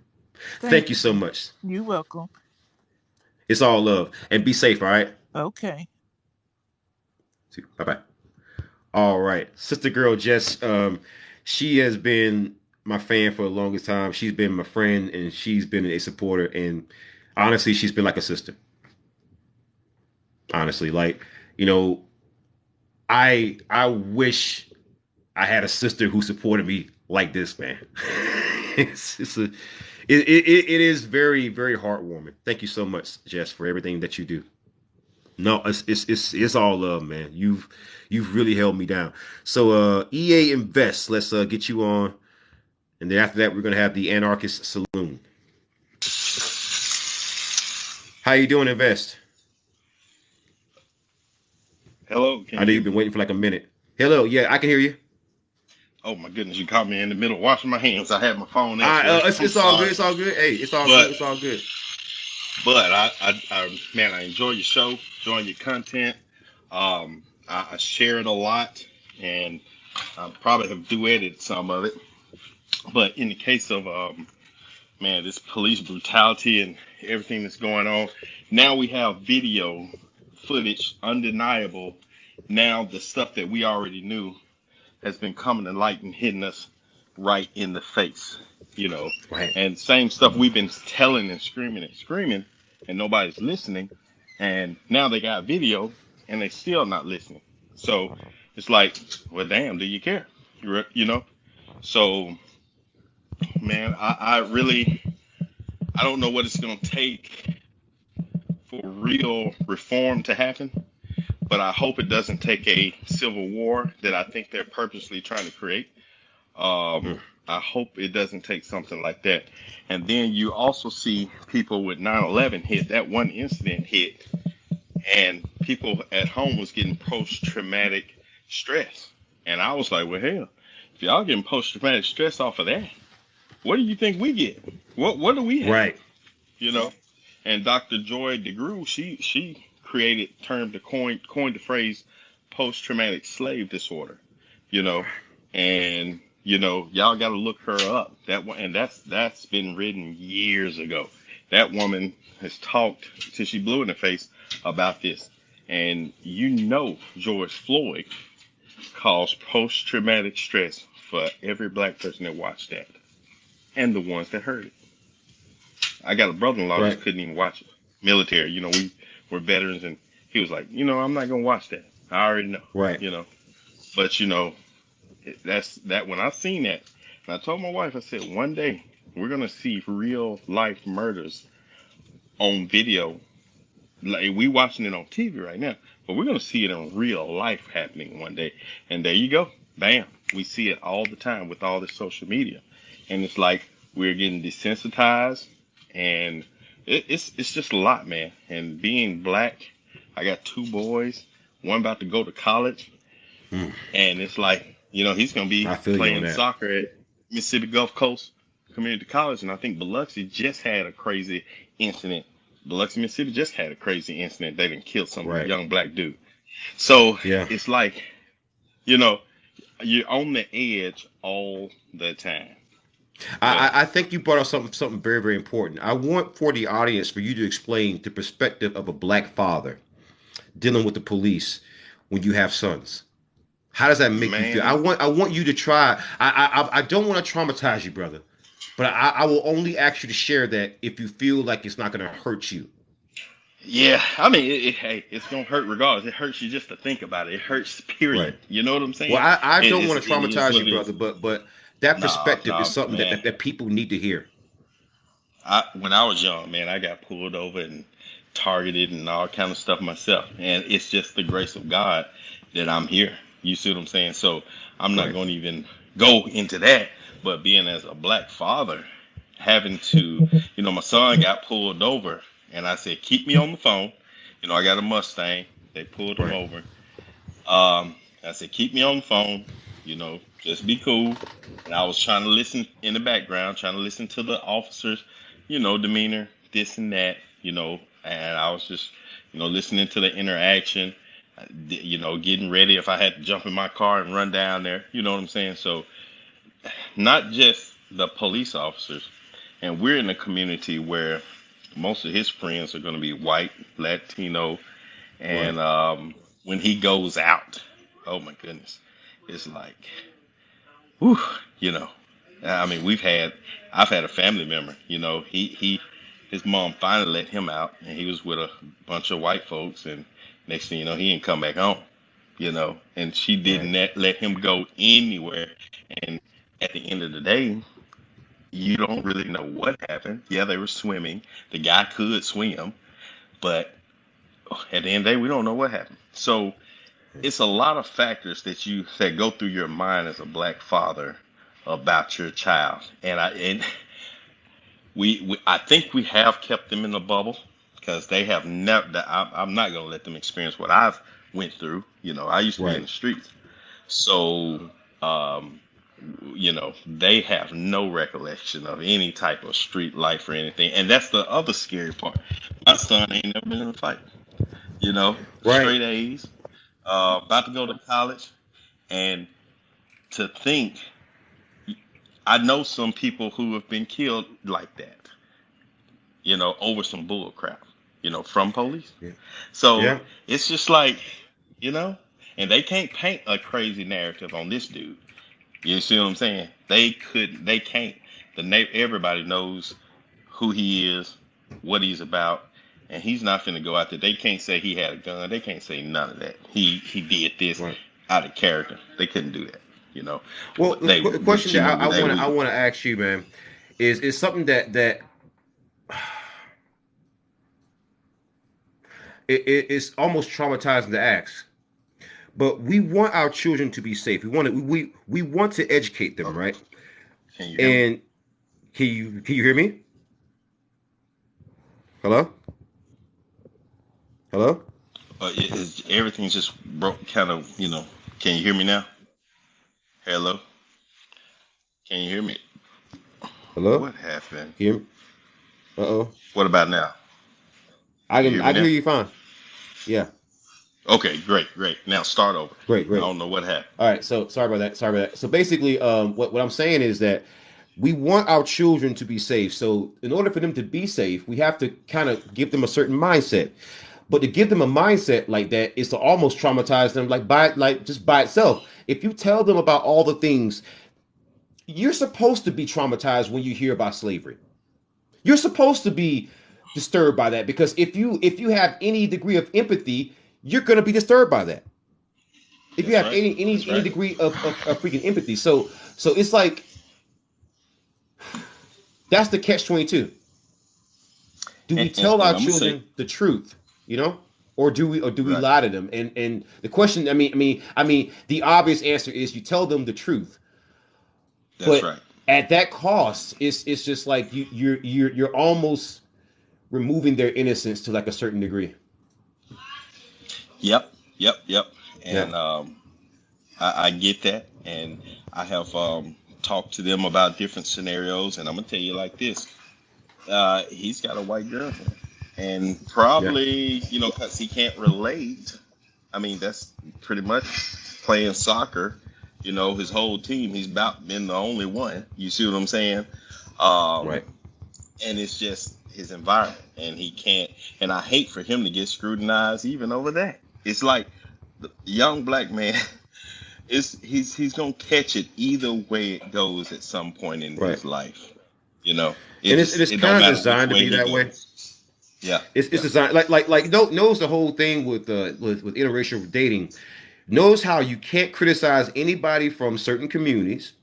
S11: Thank
S1: Thank you so
S11: you.
S1: much.
S11: You're welcome.
S1: It's all love. And be safe, all right?
S11: Okay.
S1: Bye bye. All right. Sister Girl Jess, she has been my fan for the longest time. She's been my friend and she's been a supporter. And honestly, she's been like a sister. Honestly, like, you know, I wish I had a sister who supported me like this, man. it's a it is very, very heartwarming. Thank you so much, Jess, for everything that you do. No, it's all love, man. You've really held me down. So EA Invest, let's get you on, and then after that we're gonna have the Anarchist Saloon. How you doing, Invest?
S12: Hello, can
S1: I
S12: you
S1: know
S12: hear
S1: you've
S12: me?
S1: been waiting for like a minute. Hello, yeah, I can hear you.
S12: Oh my goodness, you caught me in the middle of washing my hands. I had my phone elsewhere. I'm
S1: It's all good.
S12: sorry,
S1: It's all good. Hey, it's all good.
S12: but
S1: It's all good.
S12: man, I enjoy your show, enjoy your content. I share it a lot, and I probably have duetted some of it. But in the case of man, this police brutality and everything that's going on, now we have video footage, undeniable. Now the stuff that we already knew has been coming to light and hitting us right in the face, you know.
S1: Right.
S12: And same stuff we've been telling and screaming, and nobody's listening. And now they got video, and they still not listening. So it's like, well, damn, do you care? You know. So, man, I really, I don't know what it's gonna take for real reform to happen, but I hope it doesn't take a civil war that I think they're purposely trying to create. Um,
S1: Mm.
S12: I hope it doesn't take something like that. And then you also see people with 9/11 hit, that one incident hit, and people at home was getting post-traumatic stress. And I was like, well, hell, if y'all getting post-traumatic stress off of that, what do you think we get? What do we have?
S1: Right.
S12: You know? And Dr. Joy DeGruy, she created term to coined the phrase post-traumatic slave disorder. You know, and y'all got to look her up. That one, and that's been written years ago. That woman has talked till she blew in the face about this. And George Floyd caused post-traumatic stress for every black person that watched that, and the ones that heard it. I got a brother-in-law
S1: Right.
S12: just couldn't even watch it. Military, we were veterans, and he was like, I'm not gonna watch that. I already know.
S1: Right.
S12: But that's that when I seen that, and I told my wife, I said, one day we're gonna see real life murders on video. Like we watching it on TV right now, but we're gonna see it in real life happening one day. And there you go, bam, we see it all the time with all this social media, and it's like we're getting desensitized, and it's just a lot, man. And being black, I got two boys, one about to go to college,
S1: Mm.
S12: and it's like, he's going to be
S1: I feel you on
S12: playing
S1: that.
S12: soccer at Mississippi Gulf Coast Community College. And I think Biloxi just had a crazy incident. Biloxi, Mississippi just had a crazy incident. They didn't kill some
S1: Right.
S12: young black dude. So
S1: Yeah.
S12: it's like, you're on the edge all the time.
S1: I think you brought up something very, very important. I want for the audience for you to explain the perspective of a black father dealing with the police when you have sons. How does that make you feel?
S12: Man,
S1: I want you to try. I don't want to traumatize you, brother, but I will only ask you to share that if you feel like it's not going to hurt you.
S12: yeah, I mean, hey, it's gonna hurt regardless. It hurts you just to think about it. It hurts, period.
S1: Right.
S12: You know what I'm
S1: Well,
S12: saying?
S1: I don't
S12: It
S1: want to
S12: is
S1: traumatize
S12: what
S1: you,
S12: it is.
S1: brother, but that
S12: No,
S1: perspective is
S12: no,
S1: something
S12: man.
S1: that people need to hear.
S12: When I was young, man, I got pulled over and targeted and all kind of stuff myself. And it's just the grace of God that I'm here. You see what I'm saying? So I'm not
S1: Right.
S12: going to even go into that. But being as a black father, having to, my son got pulled over, and I said, keep me on the phone. I got a Mustang. They pulled him
S1: Right.
S12: over. I said, keep me on the phone, just be cool. And I was trying to listen in the background, trying to listen to the officers, demeanor, this and that, and I was just, listening to the interaction, getting ready if I had to jump in my car and run down there, you know what I'm saying? So not just the police officers, and we're in a community where most of his friends are going to be white, Latino,
S1: Right.
S12: and when he goes out, oh my goodness, it's like, whew, you know. I mean, I've had a family member, his mom finally let him out, and he was with a bunch of white folks, and next thing you know, he didn't come back home, and she didn't
S1: Right.
S12: let him go anywhere. And at the end of the day, you don't really know what happened. Yeah, they were swimming. The guy could swim, but at the end of the day, we don't know what happened. So it's a lot of factors that go through your mind as a black father about your child, and I think we have kept them in the bubble because they have never. I'm not going to let them experience what I've went through. I used to be in
S1: Right.
S12: the streets, so they have no recollection of any type of street life or anything, and that's the other scary part. My son ain't never been in a fight.
S1: Right.
S12: Straight A's, about to go to college, and to think, I know some people who have been killed like that, over some bull crap, from police.
S1: Yeah.
S12: So
S1: Yeah.
S12: it's just like, you know, and they can't paint a crazy narrative on this dude. You see what I'm saying? They can't. Everybody knows who he is, what he's about, and he's not finna go out there. They can't say he had a gun. They can't say none of that. He did this
S1: Right.
S12: out of character. They couldn't do that,
S1: Well,
S12: But they,
S1: the
S12: but
S1: question that
S12: they
S1: I
S12: would.
S1: want to ask you, man, is something that it's almost traumatizing to ask. But we want our children to be safe. We want to educate them,
S12: Okay.
S1: right?
S12: Can you hear me?
S1: And can you hear me? Hello? Hello?
S12: Everything's just broke, kind of, Can you hear me now? Hello? Can you hear me?
S1: Hello?
S12: What happened?
S1: Hear me? Uh-oh.
S12: What about now?
S1: I
S12: You
S1: can
S12: hear
S1: I
S12: me
S1: can
S12: now?
S1: hear you fine. Yeah.
S12: Okay, great, great. Now start over.
S1: Great,
S12: I
S1: great.
S12: don't know what happened.
S1: All right, so sorry about that. Sorry about that. So basically, what I'm saying is that we want our children to be safe. So in order for them to be safe, we have to kind of give them a certain mindset. But to give them a mindset like that is to almost traumatize them, like just by itself. If you tell them about all the things, you're supposed to be traumatized when you hear about slavery. You're supposed to be disturbed by that because if you have any degree of empathy, you're going to be disturbed by that. If you
S12: That's
S1: have
S12: right.
S1: any
S12: That's
S1: any
S12: right.
S1: degree of freaking empathy, so it's like that's the catch 22. Do we tell our
S12: And I'm gonna say,
S1: children the truth, you know, or do we
S12: right.
S1: lie to them? And the question, I mean, the obvious answer is you tell them the truth,
S12: That's
S1: but
S12: right.
S1: at that cost, it's just like you're almost removing their innocence to like a certain degree.
S12: Yep. Yep. Yep.
S1: Yeah.
S12: And I get that, and I have talked to them about different scenarios, and I'm gonna tell you like this: he's got a white girlfriend, and
S1: Yeah.
S12: probably because he can't relate. I mean, that's pretty much playing soccer. His whole team, he's about been the only one. You see what I'm saying? Um,
S1: Right.
S12: and it's just his environment, and he can't. And I hate for him to get scrutinized even over that. It's like the young black man. He's gonna catch it either way it goes at some point in
S1: Right.
S12: his life. You know, it
S1: And it's
S12: just
S1: it's
S12: it don't
S1: kind of
S12: matter which
S1: designed to
S12: way
S1: be
S12: he
S1: that way.
S12: goes. Yeah,
S1: It's
S12: yeah.
S1: designed like knows the whole thing with interracial dating. Knows how you can't criticize anybody from certain communities.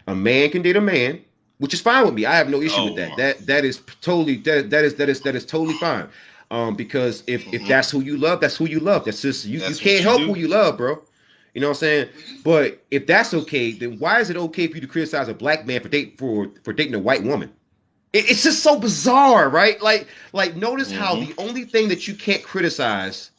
S1: A man can date a man, which is fine with me. I have no issue with
S12: Oh
S1: that.
S12: my.
S1: That is totally that is totally fine. Because if
S12: Hmm.
S1: that's who you love, that's who you love. That's just you
S12: That's what
S1: can't
S12: you
S1: help
S12: do.
S1: who you love, bro. You know what I'm saying? But if that's okay, then why is it okay for you to criticize a black man for dating a white woman? It's just so bizarre, right? Like notice how
S12: Hmm.
S1: the only thing that you can't criticize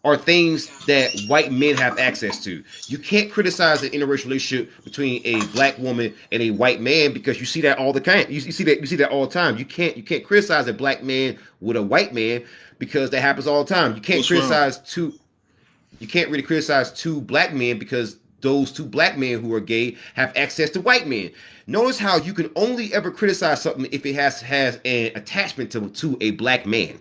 S1: are things that white men have access to. You can't criticize an interracial relationship between a black woman and a white man because you see that all the time. You see that all the time. You can't criticize a black man with a white man because that happens all the time.
S12: What's wrong?
S1: You can't really criticize two black men because those two black men who are gay have access to white men. Notice how you can only ever criticize something if it has an attachment to a black man.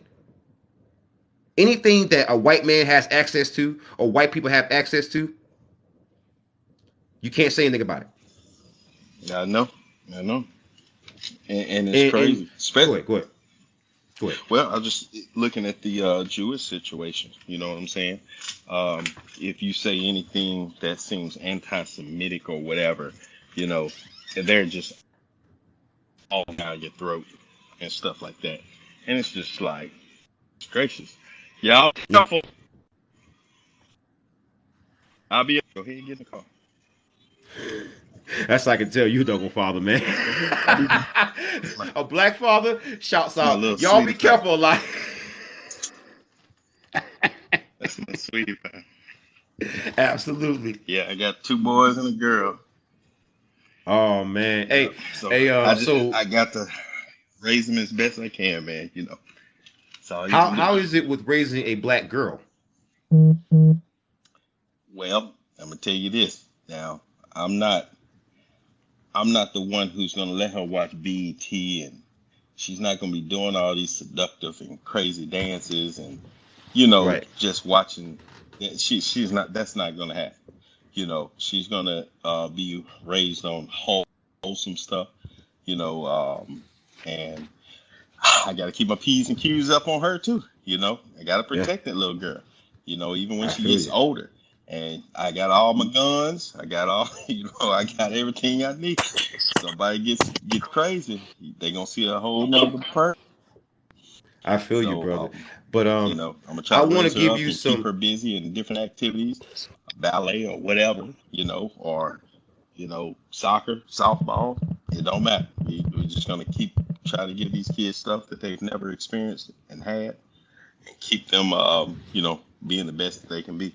S1: Anything that a white man has access to or white people have access to, you can't say anything about it.
S12: I know, I know, and it's
S1: And
S12: crazy.
S1: go ahead, go ahead, go ahead.
S12: Well, I'm just looking at the Jewish situation. You know what I'm saying? Um, if you say anything that seems anti-Semitic or whatever, you know, they're just all down your throat and stuff like that. And it's just like, gracious. Y'all
S1: Yeah,
S12: careful. I'll be go ahead and get in the car.
S1: that's I can tell you, Double Father, man.
S12: I'll be my,
S1: A black father shouts
S12: my
S1: out,
S12: little
S1: "Y'all
S12: sweetie
S1: be
S12: pie.
S1: careful, like."
S12: That's my sweetie pie.
S1: Absolutely.
S12: Yeah, I got two boys and a girl.
S1: Oh man,
S12: Yeah.
S1: hey,
S12: So
S1: hey,
S12: I
S1: so
S12: got to raise them as best I can, man. That's all you
S1: how
S12: can do.
S1: how is it with raising a black girl?
S12: Well, I'm gonna tell you this. Now, I'm not I'm not the one who's gonna let her watch BET, and she's not gonna be doing all these seductive and crazy dances and
S1: Right.
S12: just watching. She's not. That's not gonna happen. She's gonna be raised on wholesome stuff. You know, and I got to keep my P's and Q's up on her too. I got to
S1: Yeah,
S12: protect that little girl. Even when
S1: I
S12: she
S1: feel
S12: gets
S1: you.
S12: older. And I got all my guns. I got all, I got everything I need. Somebody gets crazy, they gonna see a whole nother person.
S1: I feel you,
S12: So,
S1: brother. But
S12: I'm gonna try
S1: I
S12: to
S1: want to
S12: raise her
S1: give
S12: up
S1: you
S12: and keep
S1: some.
S12: her busy in different activities, ballet or whatever, or soccer, softball. It don't matter. We're just gonna keep trying to give these kids stuff that they've never experienced and had, and keep them, being the best that they can be.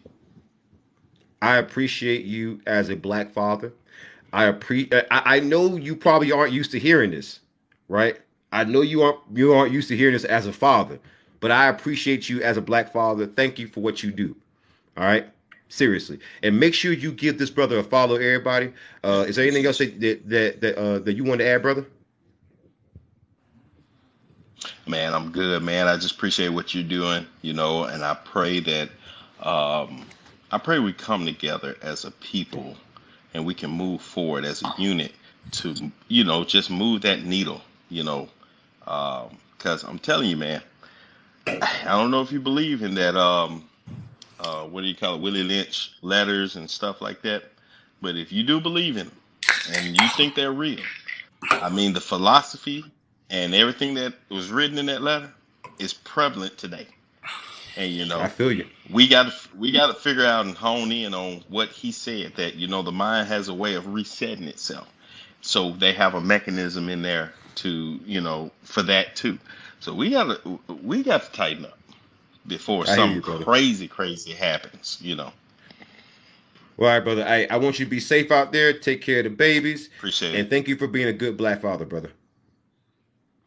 S1: I appreciate you as a black father. I know you probably aren't used to hearing this, right? I know you aren't used to hearing this as a father, but I appreciate you as a black father. Thank you for what you do. All right, seriously, and make sure you give this brother a follow. Everybody, is there anything else that you want to add, brother?
S12: Man, I'm good, man. I just appreciate what you're doing, and I pray that, um, I pray we come together as a people and we can move forward as a unit to, just move that needle, you know, because I'm telling you, man, I don't know if you believe in that, what do you call it, Willie Lynch letters and stuff like that, but if you do believe in them and you think they're real, I mean, the philosophy and everything that was written in that letter is prevalent today. And
S1: I feel you.
S12: we got to figure out and hone in on what he said, that the mind has a way of resetting itself. So they have a mechanism in there to, for that too. So we got to tighten up before
S1: I hear
S12: something
S1: you, brother.
S12: crazy happens.
S1: Well, all right, brother. I want you to be safe out there. Take care of the babies,
S12: Appreciate it.
S1: and thank you for being a good black father, brother.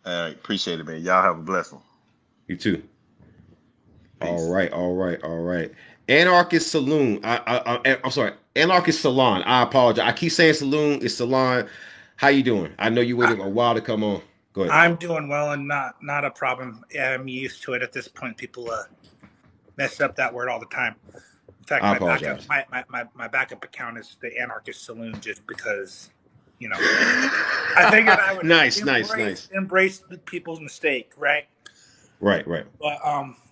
S12: All right, appreciate it, man. Y'all have a blessed one.
S1: You too. All
S12: Peace.
S1: right, all right, all right. Anarchist Saloon. I'm sorry. Anarchist Salon. I apologize. I keep saying saloon. It's salon. How you doing? I know you
S13: I,
S1: waited a while to come on. Go ahead.
S13: I'm doing well and not a problem. I'm used to it at this point. People mess up that word all the time. In fact,
S1: I
S13: my backup
S1: apologize.
S13: my backup account is the Anarchist Saloon, just because I figured I would
S1: Nice, nice,
S13: embrace
S1: nice.
S13: embrace the people's mistake, right?
S1: Right, right.
S13: But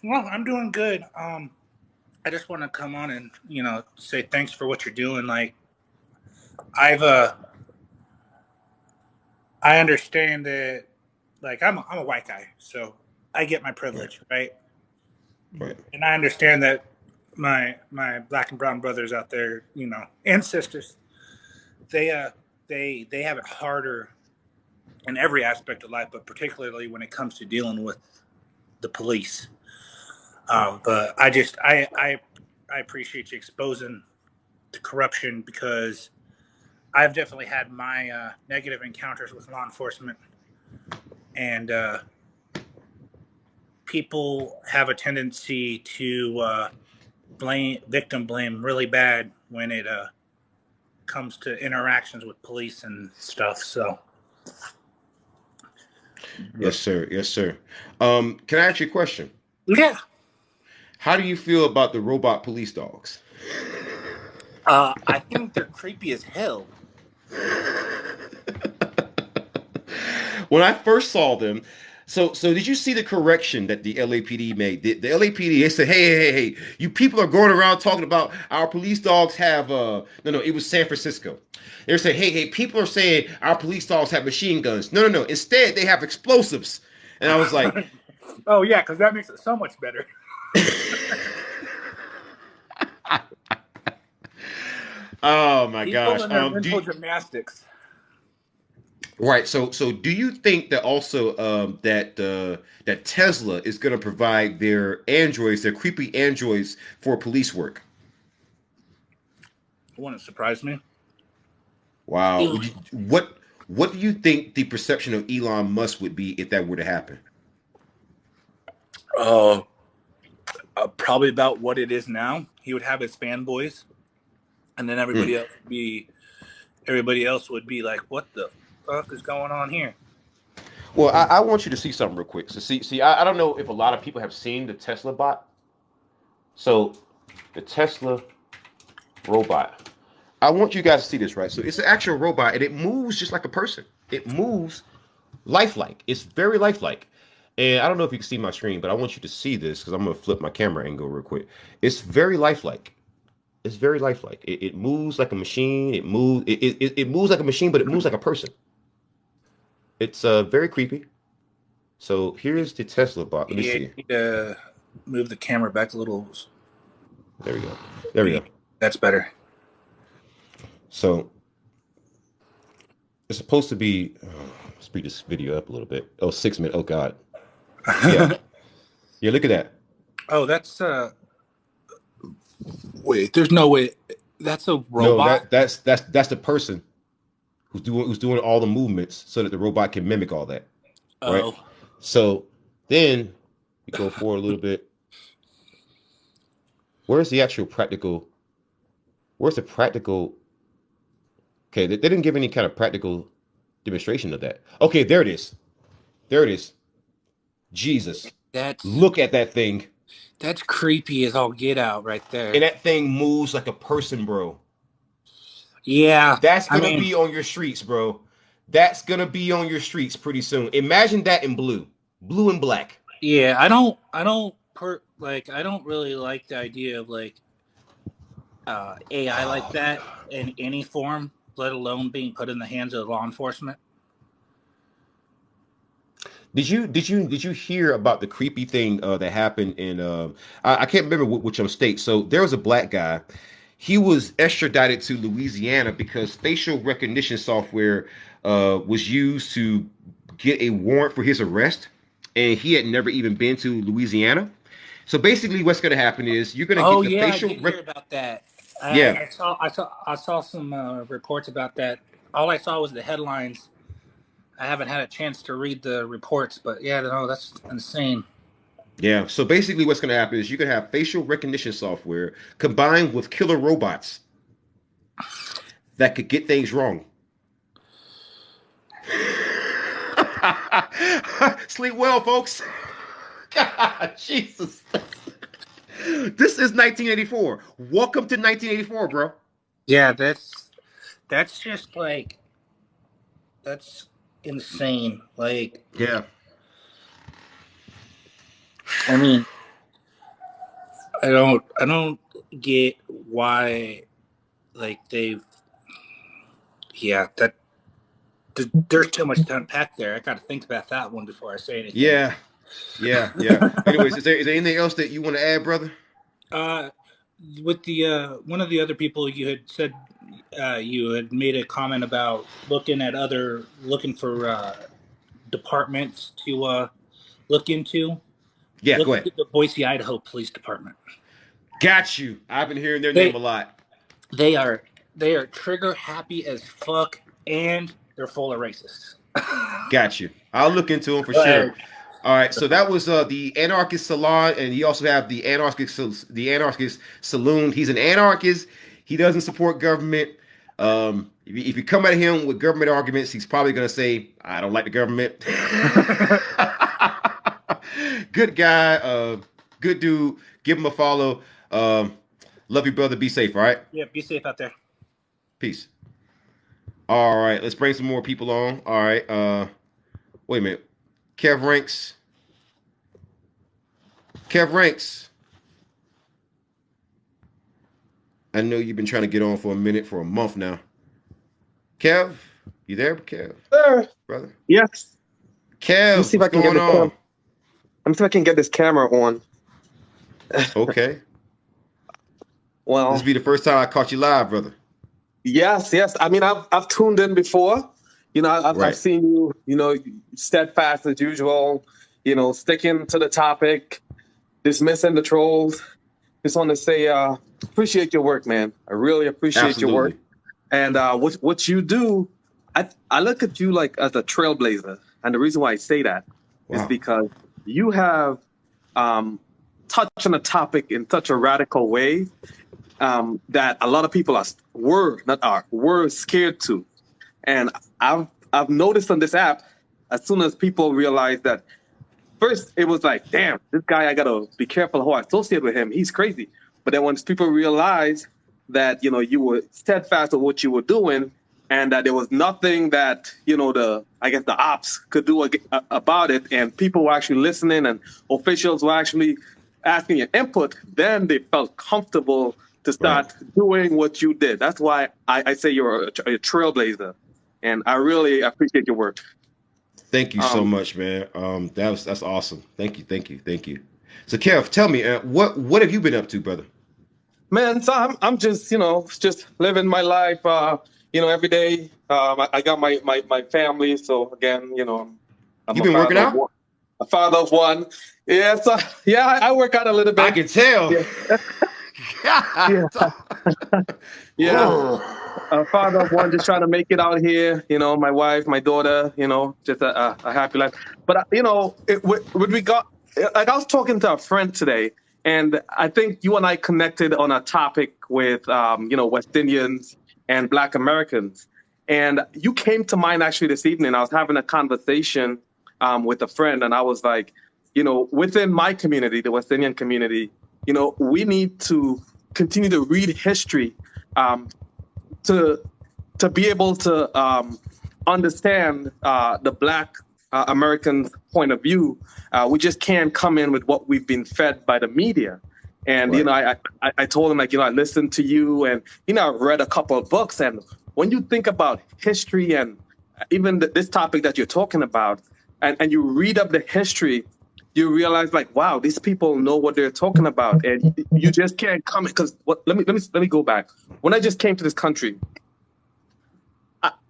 S13: well, I'm doing good. I just want to come on and say thanks for what you're doing. Like I've I understand that. Like I'm a white guy, so I get my
S1: Right,
S13: privilege, right?
S1: right.
S13: And I understand that my black and brown brothers out there, and sisters, they they have it harder in every aspect of life, but particularly when it comes to dealing with the police. But I appreciate you exposing the corruption, because I've definitely had my negative encounters with law enforcement, and people have a tendency to victim blame really bad when it comes to interactions with police and stuff. So,
S1: Yes, sir. Yes, sir. Can I ask you a question?
S13: yeah,
S1: How do you feel about the robot police dogs?
S13: I think they're creepy as hell.
S1: When I first saw them, so did you see the correction that the LAPD made? The LAPD, they said, hey, you people are going around talking about our police dogs have no, it was San Francisco. They said, hey, people are saying our police dogs have machine guns. No. Instead, they have explosives. And I was like,
S13: Oh yeah, because that makes it so much better.
S1: oh my
S13: People
S1: gosh.
S13: and their mental gymnastics.
S1: Right. So do you think that also that Tesla is going to provide their androids, their creepy androids, for police work?
S13: It wouldn't surprise me.
S1: Wow. What do you think the perception of Elon Musk would be if that were to happen?
S13: Uh, Probably about what it is now. He would have his fanboys, and then
S1: Hmm.
S13: everybody else would be like, "What the fuck is going on here?"
S1: Well, I want you to see something real quick. So I don't know if a lot of people have seen the Tesla bot. So the Tesla robot. I want you guys to see this, right? So it's an actual robot and it moves just like a person. It moves lifelike. It's very lifelike. And I don't know if you can see my screen, but I want you to see this because I'm gonna flip my camera angle real quick. It's very lifelike. It's very lifelike. It moves like a machine. It moves like a machine, but it moves like a person. It's very creepy. So here's the Tesla bot. Let me
S13: Yeah, you
S1: see.
S13: need to move the camera back a little.
S1: There we go. There we go.
S13: That's better.
S1: So It's supposed to be. Let's speed this video up a little bit. Oh, 6 minutes. Oh God. Yeah. Yeah. Look at that.
S13: Oh, that's wait. There's no way. That's a
S1: No,
S13: robot.
S1: that's the person who's doing all the movements so that the robot can mimic all that. Right.
S13: Oh,
S1: So then we go forward a little bit. Where's the actual practical? Where's the practical? Okay, they didn't give any kind of practical demonstration of that. Okay, there it is. There it is. Jesus.
S13: that's
S1: Look at that thing.
S13: that's creepy as all get out right
S1: And
S13: there.
S1: that thing moves like a person, bro.
S13: Yeah,
S1: That's
S13: I
S1: gonna
S13: mean,
S1: be on your streets, bro. That's gonna be on your streets pretty soon. Imagine that in blue. Blue and black.
S13: yeah. I don't really like the idea of like AI like that in any form, let alone being put in the hands of law enforcement.
S1: Did you hear about the creepy thing that happened in I can't remember which state. So there was a black guy. He was extradited to Louisiana because facial recognition software was used to get a warrant for his arrest, and he had never even been to Louisiana. So basically, what's going to happen is you're going to
S13: Oh
S1: get the
S13: yeah, I
S1: facial
S13: did hear
S1: rec-
S13: about that.
S1: yeah,
S13: I saw some reports about that. All I saw was the headlines. I haven't had a chance to read the reports, but yeah, no, that's insane.
S1: yeah. So basically, what's going to happen is you can have facial recognition software combined with killer robots that could get things wrong. Sleep well, folks. God, Jesus. This is 1984. Welcome to 1984, bro.
S13: Yeah, that's just like that's insane. Like,
S1: Yeah.
S13: I mean, I don't get why like they've yeah that there's too much to unpack there. I got to think about that one before I say anything.
S1: Yeah. Yeah. Yeah. Anyways, is there anything else that you want to add, brother?
S13: Uh, with the one of the other people you had said you had made a comment about looking for departments to look into.
S1: Yeah,
S13: Look
S1: go ahead.
S13: into the Boise, Idaho Police Department.
S1: Got you. I've been hearing their name a
S13: They
S1: lot.
S13: they are they are trigger happy as fuck, and they're full of racists.
S1: Got you. I'll look into them for sure.
S13: Like,
S1: All right, so that was the anarchist salon, and you also have the anarchist saloon. He's an anarchist. He doesn't support government. If you come at him with government arguments, he's probably going to say, "I don't like the government." Good guy, good dude. Give him a follow. Love you, brother. Be safe. All right.
S13: yeah, be safe out there.
S1: Peace. All right, let's bring some more people on. All right. Wait a minute. Kev Ranks. Kev Ranks. I know you've been trying to get on for a minute, for a month now. Kev, you there, Kev?
S14: Sir.
S1: Brother?
S14: Yes. Let me
S1: Kev,
S14: see if
S1: what's
S14: I can get
S1: going
S14: this
S1: on?
S14: let me see if I can get this camera on.
S1: Okay.
S14: Well,
S1: This will be the first time I caught you live, brother.
S14: yes. I mean, I've tuned in before. I've
S1: Right.
S14: seen you. Steadfast as usual. Sticking to the topic, dismissing the trolls. Just want to say, appreciate your work, man. I really appreciate your work.
S1: Absolutely.
S14: And what you do, I look at you like as a trailblazer. And the reason why I say that is
S1: Wow.
S14: because you have touched on a topic in such a radical way that a lot of people were scared to. And I've noticed on this app, as soon as people realize that, first it was like, damn, this guy, I gotta be careful how I associate with him. He's crazy. But then once people realize that you were steadfast of what you were doing, and that there was nothing that the ops could do about it, and people were actually listening, and officials were actually asking your input, then they felt comfortable to start doing what you did. That's why I say you're a trailblazer, and I really appreciate your work.
S1: Thank you so much, man. That's awesome. Thank you. So, Kev, tell me, what have you been up to, brother?
S14: Man, so I'm just just living my life. every day. I got my family. So again, I'm
S1: You
S14: a
S1: been working
S14: father of
S1: out?
S14: one. A father of one. Yeah, so yeah, I work out a little
S1: I
S14: bit.
S1: can tell.
S14: Yeah, yeah, yeah. A father of one, just trying to make it out here. My wife, my daughter. Just a happy life. But with regard, like I was talking to a friend today, and I think you and I connected on a topic with West Indians and Black Americans, and you came to mind actually this evening. I was having a conversation with a friend, and I was like, within my community, the West Indian community, we need to continue to read history um, to be able to understand the Black American point of view. We just can't come in with what we've been fed by the media. And
S1: Right.
S14: I told him, like, I listened to you, and I've read a couple of books. And when you think about history and even this topic that you're talking about, and you read up the history, you realize, like, wow, these people know what they're talking about, and you just can't come. Because let me go back. When I just came to this country,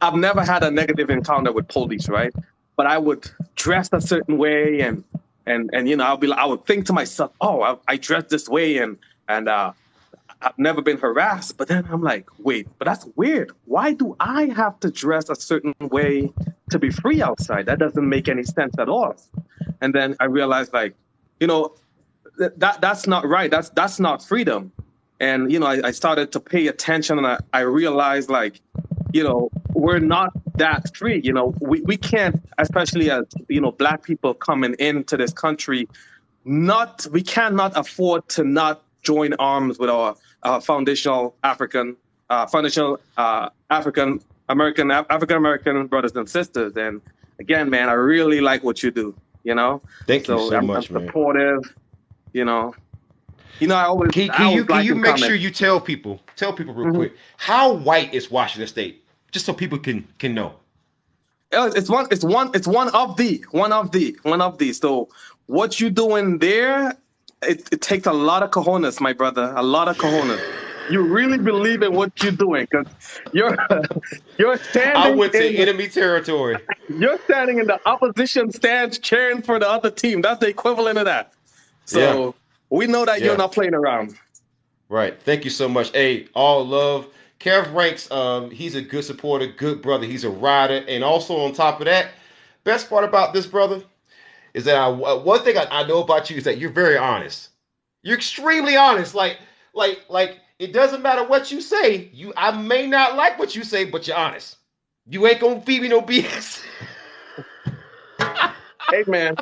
S14: I've never had a negative encounter with police, right? But I would dress a certain way, and I would think to myself, oh, I dress this way, and I've never been harassed. But then I'm like, wait, but that's weird. Why do I have to dress a certain way to be free outside? That doesn't make any sense at all. And then I realized, like, that's not right. That's not freedom. And I started to pay attention, and I realized, like, we're not that free. We can't, especially as Black people coming into this country, we cannot afford to not join arms with our foundational African American brothers and sisters. And again, man, I really like what you do.
S1: Thank you
S14: So
S1: so
S14: I'm
S1: much, man.
S14: supportive. you know I always
S1: Can
S14: like
S1: you
S14: and
S1: make sure
S14: comment.
S1: you tell people real
S14: Mhm.
S1: quick how white is Washington State, just so people can know.
S14: It's one of the. So what you doing there? It takes a lot of cojones, my brother. A lot of cojones. You really believe in what you're doing, because you're you're
S1: I
S14: standing
S1: went to
S14: in
S1: enemy territory.
S14: the opposition stands cheering for the other team. That's the equivalent of that.
S1: Yeah,
S14: So we know that you're
S1: yeah.
S14: not playing around.
S1: Right. Thank you so much. Hey, all love. Kev Ranks, he's a good supporter, good brother. He's a rider. And also on top of that, best part about this brother is that one thing I know about you is that you're very honest. You're extremely honest. Like it doesn't matter what you say. I may not like what you say, but you're honest. You ain't gonna feed me no BS.
S14: Hey, man,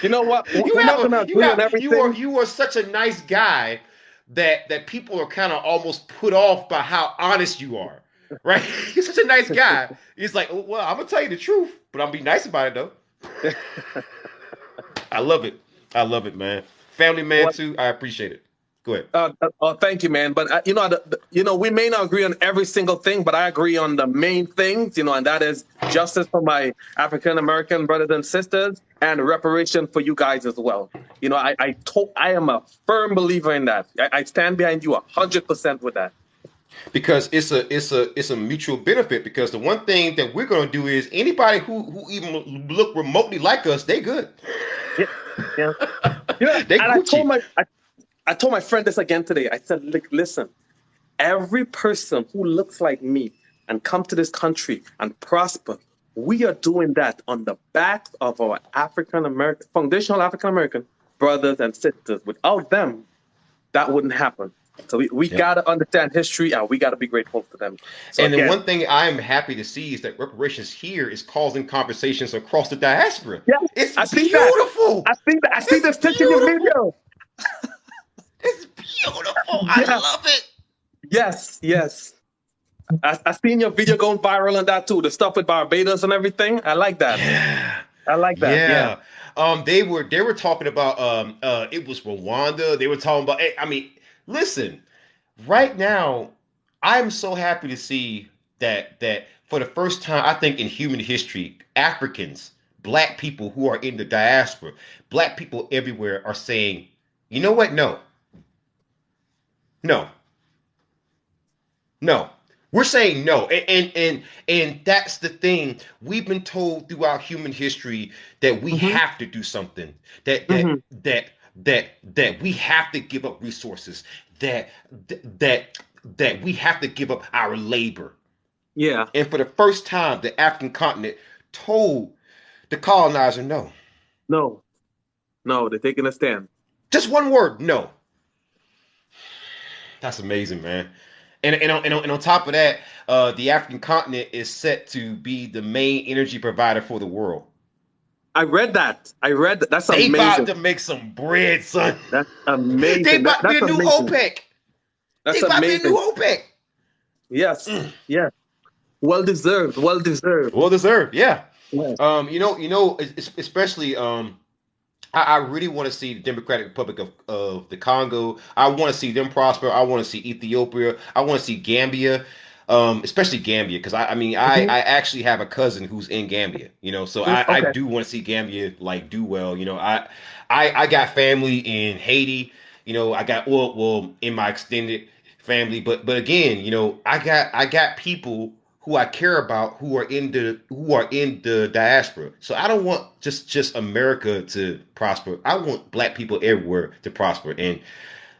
S14: you know what?
S1: you
S14: We're
S1: have
S14: not
S1: a
S14: gonna
S1: you
S14: agree on
S1: have
S14: everything.
S1: you are such a nice guy that people are kind of almost put off by how honest you are. Right? You're such a nice guy. It's like, oh, well, I'm gonna tell you the truth, but I'm gonna be nice about it though. I love it. I love it, man. Family man too. I appreciate it. Go ahead.
S14: Thank you, man. But we may not agree on every single thing, but I agree on the main things. And that is justice for my African American brothers and sisters, and reparation for you guys as well. I am a firm believer in that. I stand behind you 100% with that.
S1: Because it's a mutual benefit. Because the one thing that we're gonna do is anybody who even look remotely like us, they good.
S14: Yeah, yeah.
S1: They
S14: And
S1: Gucci.
S14: I told my friend this again today. I said, "Look, listen. Every person who looks like me and come to this country and prosper, we are doing that on the backs of our African American, foundational African American brothers and sisters. Without them, that wouldn't happen. So we
S1: Yep.
S14: got to understand history, and we got to be grateful to them. So
S1: And the
S14: again,
S1: one thing I'm happy to see is that reparations here is causing conversations across the diaspora.
S14: yeah,
S1: It's
S14: I see that.
S1: beautiful.
S14: I see
S1: It's
S14: this picture in your
S1: beautiful.
S14: video.
S1: It's beautiful. I
S14: Yeah,
S1: love it.
S14: yes, yes. I seen your video going viral on that too. The stuff with Barbados and everything. I like that.
S1: Yeah.
S14: I like that. Yeah.
S1: Yeah. They were talking about it was Rwanda. They were talking about I mean, listen, right now, I'm so happy to see that for the first time, I think in human history, Africans, black people who are in the diaspora, black people everywhere are saying, you know what? No, no, no. We're saying no, and that's the thing. We've been told throughout human history that we
S14: Hmm.
S1: have to do something. That that
S14: Hmm.
S1: that that we have to give up resources. That that that we have to give up our labor.
S14: Yeah.
S1: And for the first time, the African continent told the colonizer no.
S14: No. No. They're taking a stand.
S1: Just one word, no. That's amazing, man. And on top of that, the African continent is set to be the main energy provider for the world.
S14: I read that. I read that. That's
S1: They about
S14: amazing.
S1: to make some bread, son.
S14: That's
S1: They
S14: amazing.
S1: about to be
S14: That's
S1: a new
S14: amazing.
S1: OPEC. They
S14: That's
S1: about to be a
S14: amazing.
S1: new OPEC.
S14: Yes.
S1: Mm.
S14: Yes. Well deserved. Well deserved.
S1: Well deserved, yeah.
S14: Yes.
S1: Especially I really want to see the Democratic Republic of the Congo. I want to see them prosper. I want to see Ethiopia. I want to see Gambia, especially Gambia, because I mean,
S14: Hmm.
S1: I actually have a cousin who's in Gambia, so I
S14: Okay.
S1: do want to see Gambia like do well. I got family in Haiti. I got well in my extended family, but again, I got people who I care about who are in the diaspora. So I don't want just America to prosper. I want black people everywhere to prosper. And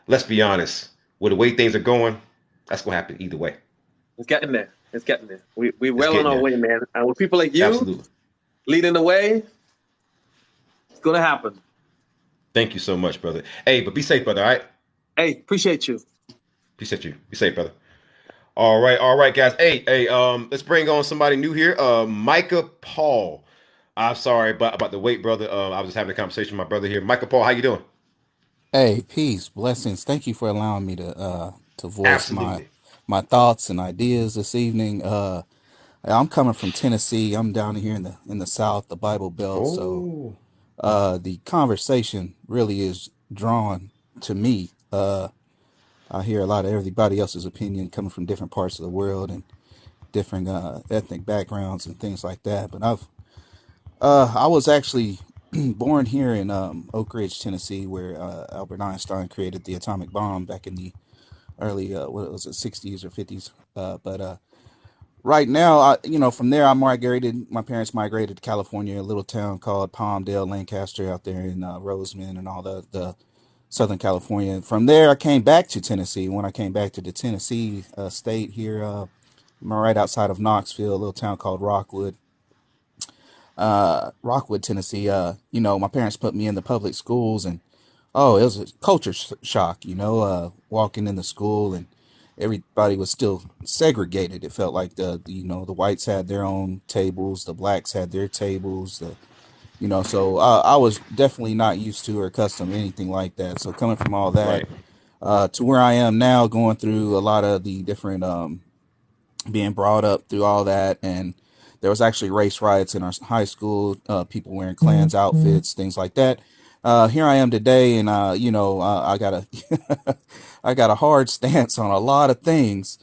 S1: let's be honest, with the way things are going, that's gonna happen either way.
S14: It's getting there. It's getting there. We're
S1: It's
S14: well on
S1: getting
S14: our
S1: there.
S14: way, man. And with people like you
S1: Absolutely.
S14: leading the way, it's gonna happen.
S1: Thank you so much, brother. Hey, but be safe, brother. All right.
S14: Hey, appreciate you.
S1: Be safe, you. Be safe, brother. All right, guys. Hey. Let's bring on somebody new here. Micah Paul. I'm sorry about the wait, brother. I was just having a conversation with my brother here. Micah Paul, how you doing?
S15: Hey, peace, blessings. Thank you for allowing me to voice
S1: Absolutely.
S15: my thoughts and ideas this evening. I'm coming from Tennessee. I'm down here in the South, the Bible Belt. So
S1: Oh,
S15: the conversation really is drawn to me. I hear a lot of everybody else's opinion coming from different parts of the world and different ethnic backgrounds and things like that. But I was actually born here in Oak Ridge, Tennessee, where Albert Einstein created the atomic bomb back in the early what was it, 60s or 50s. But right now, from there I migrated. My parents migrated to California, a little town called Palmdale, Lancaster, out there in Roseman and all the Southern California. From there, I came back to Tennessee. When I came back to the Tennessee state here, I'm right outside of Knoxville, a little town called Rockwood, Tennessee. My parents put me in the public schools, and oh, it was a culture shock. Walking in the school and everybody was still segregated. It felt like the whites had their own tables, the blacks had their tables. So I was definitely not used to or accustomed to anything like that. So coming from all that
S1: right.
S15: to where I am now, going through a lot of the different being brought up through all that, and there was actually race riots in our high school, people wearing Klans outfits, things like that. Here I am today, and I got a I got a hard stance on a lot of things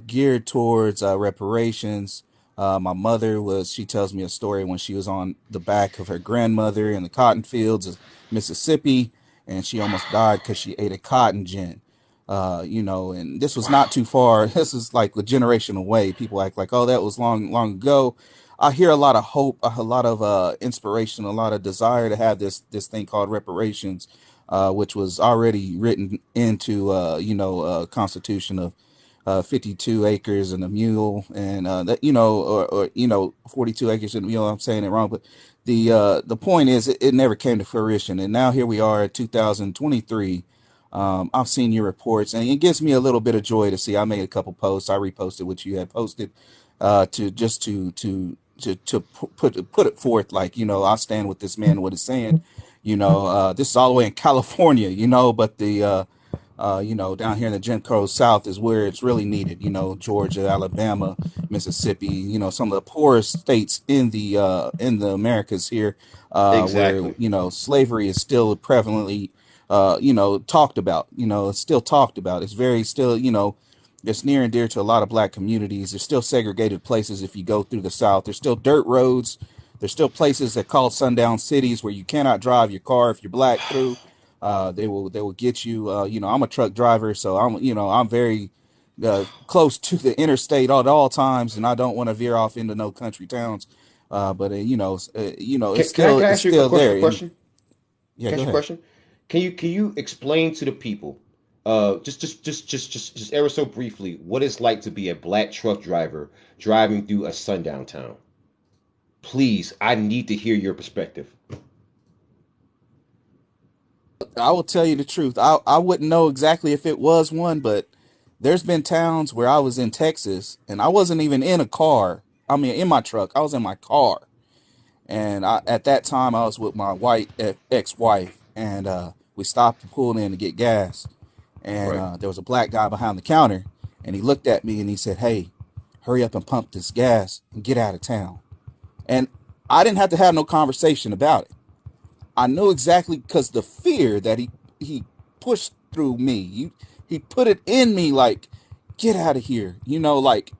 S15: geared towards reparations. My mother she tells me a story when she was on the back of her grandmother in the cotton fields of Mississippi, and she almost died because she ate a cotton gin. And this was not
S1: Wow.
S15: too far. This is like a generation away. People act like, oh, that was long, long ago. I hear a lot of hope, a lot of inspiration, a lot of desire to have this thing called reparations, which was already written into Constitution of 52 acres and a mule, and that or 42 acres and a mule. I'm saying it wrong, but the point is, it never came to fruition, and now here we are at 2023. I've seen your reports, and it gives me a little bit of joy to see. I made a couple posts. I reposted what you had posted, to just to put it forth. Like, I stand with this man. What he's saying. This is all the way in California. But down here in the Jim Crow South is where it's really needed. Georgia, Alabama, Mississippi. Some of the poorest states in the Americas here, where
S1: Exactly.
S15: slavery is still prevalently talked about. It's still talked about. It's very still, it's near and dear to a lot of black communities. There's still segregated places if you go through the South. There's still dirt roads. There's still places that call sundown cities where you cannot drive your car if you're black through. They will get you. I'm a truck driver, so I'm very close to the interstate at all times, and I don't want to veer off into no country towns. But it's
S1: Can I
S15: it's
S1: ask you a
S15: still
S1: question? A
S15: there. And
S1: question?
S15: yeah,
S1: Can I
S15: go
S1: ask you a
S15: ahead.
S1: question? Can you explain to the people, just ever so briefly, what it's like to be a black truck driver driving through a sundown town? Please, I need to hear your perspective.
S15: I will tell you the truth. I wouldn't know exactly if it was one, but there's been towns where I was in Texas and I wasn't even in a car. I mean, in my truck. I was in my car, and at that time I was with my white ex-wife, and we stopped and pulled in to get gas, and
S1: Right.
S15: there was a black guy behind the counter, and he looked at me and he said, "Hey, hurry up and pump this gas and get out of town." And I didn't have to have no conversation about it. I knew exactly because the fear that he pushed through me, he put it in me like, get out of here, like.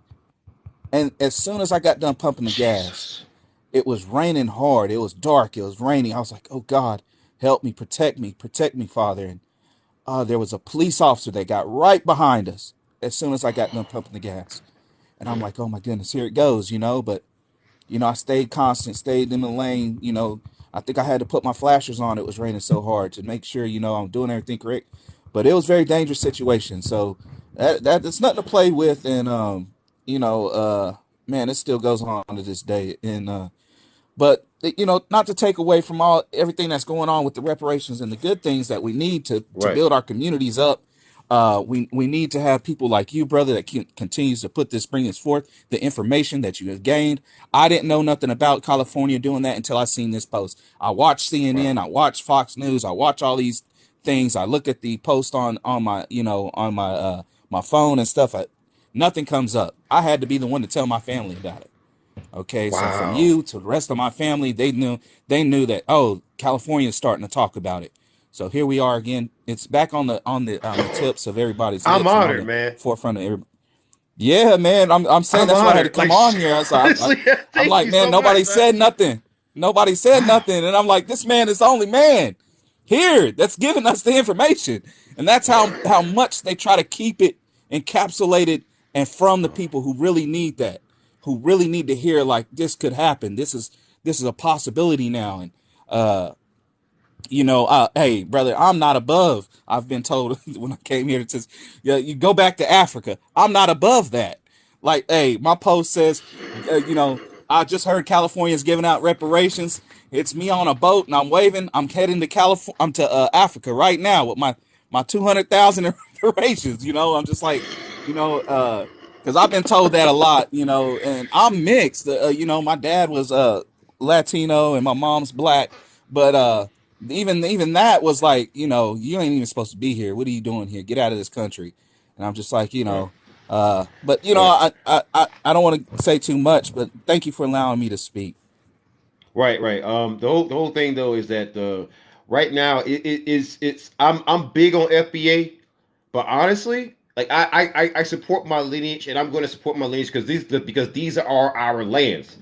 S15: And as soon as I got done pumping the gas,
S1: Jesus.
S15: it was raining hard. It was dark. It was raining. I was like, oh God, help me, protect me, Father. And there was a police officer that got right behind us as soon as I got done pumping the gas. And I'm like, oh my goodness, here it goes. But I stayed constant, stayed in the lane. I think I had to put my flashers on. It was raining so hard to make sure, I'm doing everything correct. But it was a very dangerous situation. So that's nothing to play with. And, you know, uh, man, it still goes on to this day. And, but not to take away from all everything that's going on with the reparations and the good things that we need to
S1: Right.
S15: build our communities up. We need to have people like you, brother, that continues to bring this forth, the information that you have gained. I didn't know nothing about California doing that until I seen this post. I watched
S1: Right.
S15: CNN, I watched Fox News, I watch all these things. I look at the post on my on my phone and stuff. Nothing comes up. I had to be the one to tell my family about it. Okay, so from
S1: Wow.
S15: you to the rest of my family, they knew that, oh, California is starting to talk about it. So here we are again. It's back on the tips of everybody's
S1: I'm
S15: lips and on
S1: honored,
S15: the
S1: man.
S15: forefront of everybody. Yeah, man. I'm saying
S1: I'm
S15: that's why I had to
S1: honored.
S15: come
S1: Like,
S15: on here. I was like,
S1: honestly,
S15: I'm
S1: thank
S15: like,
S1: you
S15: man,
S1: so much,
S15: nobody
S1: man.
S15: said nothing. Nobody said nothing, and I'm like, this man is the only man here that's giving us the information, and that's how much they try to keep it encapsulated and from the people who really need that, who really need to hear like this could happen. This is a possibility now, and uh, hey, brother, I'm not above. I've been told when I came here to, yeah, you go back to Africa. I'm not above that. Like, hey, my post says, I just heard California's giving out reparations. It's me on a boat and I'm waving. I'm heading to California. I'm to Africa right now with my 200,000 reparations. I'm just like, because I've been told that a lot. And I'm mixed. My dad was Latino and my mom's black, but even that was like, you ain't even supposed to be here. What are you doing here? Get out of this country. And I'm just like,
S1: Right.
S15: but
S1: Right.
S15: I don't want to say too much, but thank you for allowing me to speak.
S1: Right. Right. The whole thing though is that right now it's I'm big on FBA, but honestly, like I support my lineage and I'm going to support my lineage because these are our lands.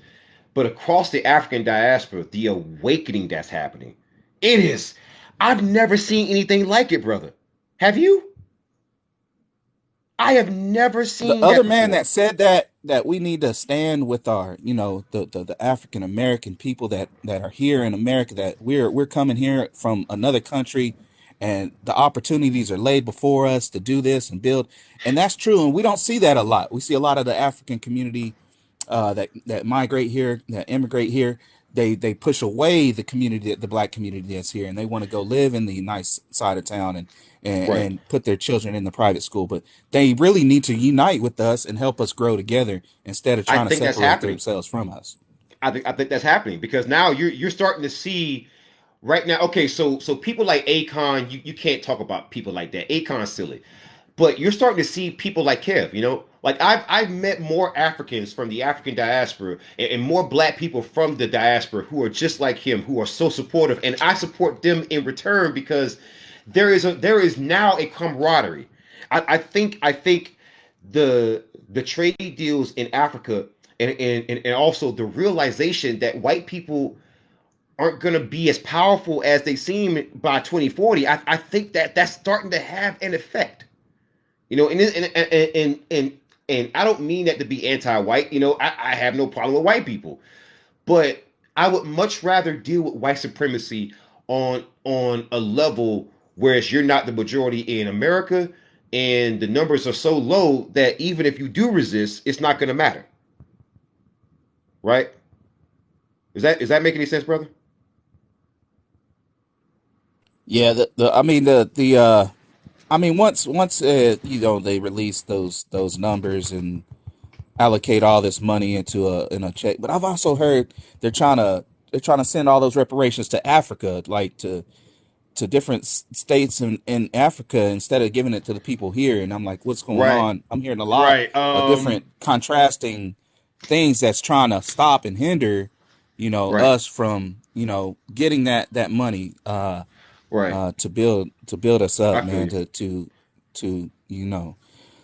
S1: But across the African diaspora, the awakening that's happening, it is. I've never seen anything like it, brother. Have you? I have never
S15: The
S1: seen
S15: other
S1: that
S15: man
S1: before.
S15: that said that we need to stand with our, the African American people that are here in America, that we're coming here from another country, and the opportunities are laid before us to do this and build. And that's true, and we don't see that a lot. We see a lot of the African community that migrate here, that immigrate here. They push away the community, the black community that's here, and they want to go live in the nice side of town,
S1: Right.
S15: and put their children in the private school. But they really need to unite with us and help us grow together instead of
S1: I
S15: trying to
S1: think that's
S15: separate
S1: happening.
S15: themselves from us.
S1: I think that's happening because now you're starting to see right now. Okay, so people like Akon, you can't talk about people like that. Akon's silly, but you're starting to see people like Kev. Like I've met more Africans from the African diaspora and more Black people from the diaspora who are just like him, who are so supportive, and I support them in return because there is now a camaraderie. I think the trade deals in Africa and also the realization that white people aren't going to be as powerful as they seem by 2040. I think that that's starting to have an effect. You know, and I don't mean that to be anti-white. You know, I have no problem with white people, but I would much rather deal with white supremacy on a level whereas you're not the majority in America, and the numbers are so low that even if you do resist, it's not going to matter, right? Is that making any sense, brother?
S15: Yeah, I mean, once you know, they release those numbers and allocate all this money into a check. But I've also heard they're trying to send all those reparations to Africa, like to different states in Africa instead of giving it to the people here. And I'm like, what's going
S1: Right,
S15: on? I'm hearing a lot
S1: right,
S15: of different contrasting things that's trying to stop and hinder, you know,
S1: right,
S15: us from, you know, getting that money
S1: right.
S15: to build us
S1: I
S15: up,
S1: feel
S15: man,
S1: you.
S15: to you know.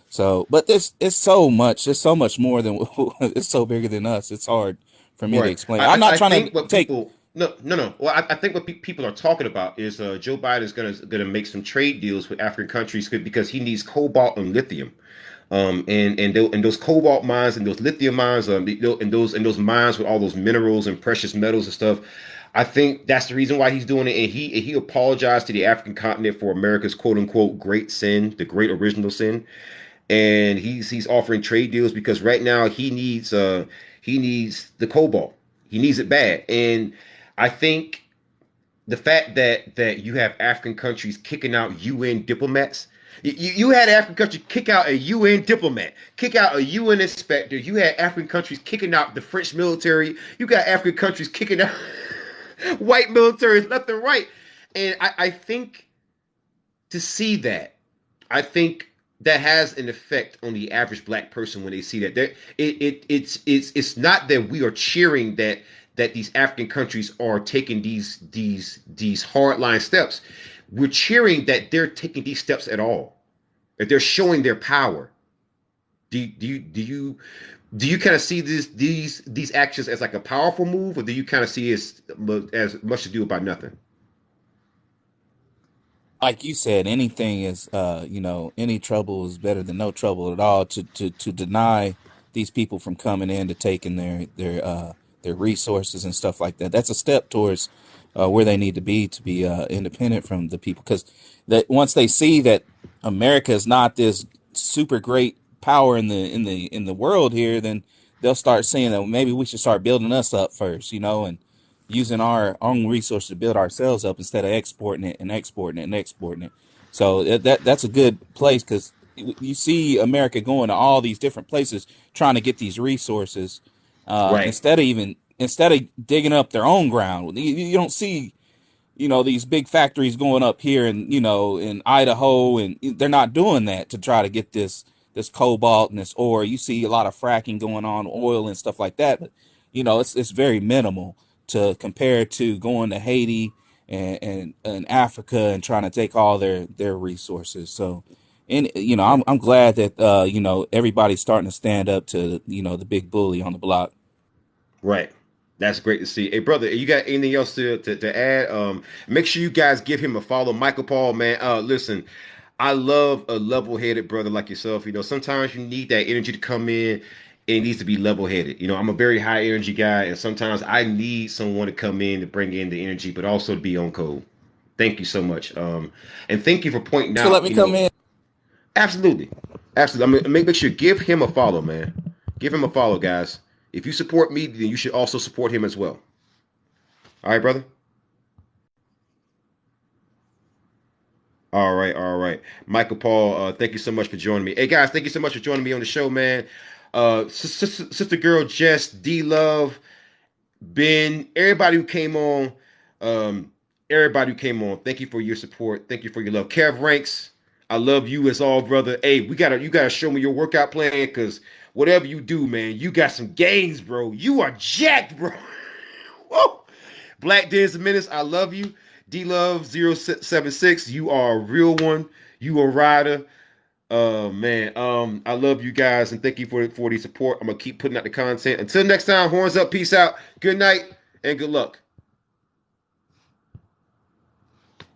S15: So, but this it's so much. There's so much more than it's so bigger than us. It's hard for me to
S1: Right.
S15: explain. I'm not
S1: I
S15: trying to
S1: think what
S15: take.
S1: people no no no. Well, I think what people are talking about is Joe Biden is gonna make some trade deals with African countries because he needs cobalt and lithium. And those cobalt mines and those lithium mines, and those mines with all those minerals and precious metals and stuff. I think that's the reason why he's doing it. And he apologized to the African continent for America's quote unquote great sin, the great original sin. And he's offering trade deals because right now he needs the cobalt. He needs it bad. And I think the fact that you have African countries kicking out UN diplomats. You had African countries kick out a UN diplomat, kick out a UN inspector. You had African countries kicking out the French military. You got African countries kicking out white militaries left and right. And I think to see that, I think that has an effect on the average black person when they see that. It's not that we are cheering that these African countries are taking these hardline steps. We're cheering that they're taking these steps at all. That they're showing their power. Do you kind of see these actions as like a powerful move, or do you kind of see it as much to do about nothing?
S15: Like you said, anything is, you know, any trouble is better than no trouble at all. To deny these people from coming in to taking their resources and stuff like that, that's a step towards where they need to be independent from the people. Because that once they see that America is not this super great power in the world here, then they'll start saying that maybe we should start building us up first, you know, and using our own resources to build ourselves up instead of exporting it and exporting it and exporting it. So that's a good place because you see America going to all these different places trying to get these resources
S1: Right,
S15: instead of digging up their own ground. You don't see, you know, these big factories going up here and, you know, in Idaho, and they're not doing that to try to get this cobalt and this ore. You see a lot of fracking going on, oil and stuff like that, but you know, it's very minimal to compare to going to Haiti and Africa and trying to take all their resources. So, and you know, I'm glad that you know, everybody's starting to stand up to, you know, the big bully on the block.
S1: right. That's great to see. Hey, brother, you got anything else to add? Make sure you guys give him a follow. Michael Paul, man. Listen, I love a level-headed brother like yourself. You know, sometimes you need that energy to come in. It needs to be level-headed. You know, I'm a very high energy guy, and sometimes I need someone to come in to bring in the energy, but also to be on code. Thank you so much. And thank you for pointing
S15: Thanks for letting
S1: out,
S15: me come in.
S1: absolutely. Absolutely. I mean, make sure give him a follow, man. Give him a follow, guys. If you support me, then you should also support him as well. All right, brother? All right, all right. Michael Paul, thank you so much for joining me. Hey, guys, thank you so much for joining me on the show, man. Sister Girl, Jess, D Love, Ben, everybody who came on, um, everybody who came on, thank you for your support. Thank you for your love. Kev Ranks, I love you as all, brother. Hey, you gotta show me your workout plan because whatever you do, man, you got some gains, bro. You are jacked, bro. Whoa. Black Dance Menace, I love you. D Love 076, you are a real one. You a rider. Man, I love you guys and thank you for the support. I'm gonna keep putting out the content. Until next time, horns up, peace out, good night, and good luck.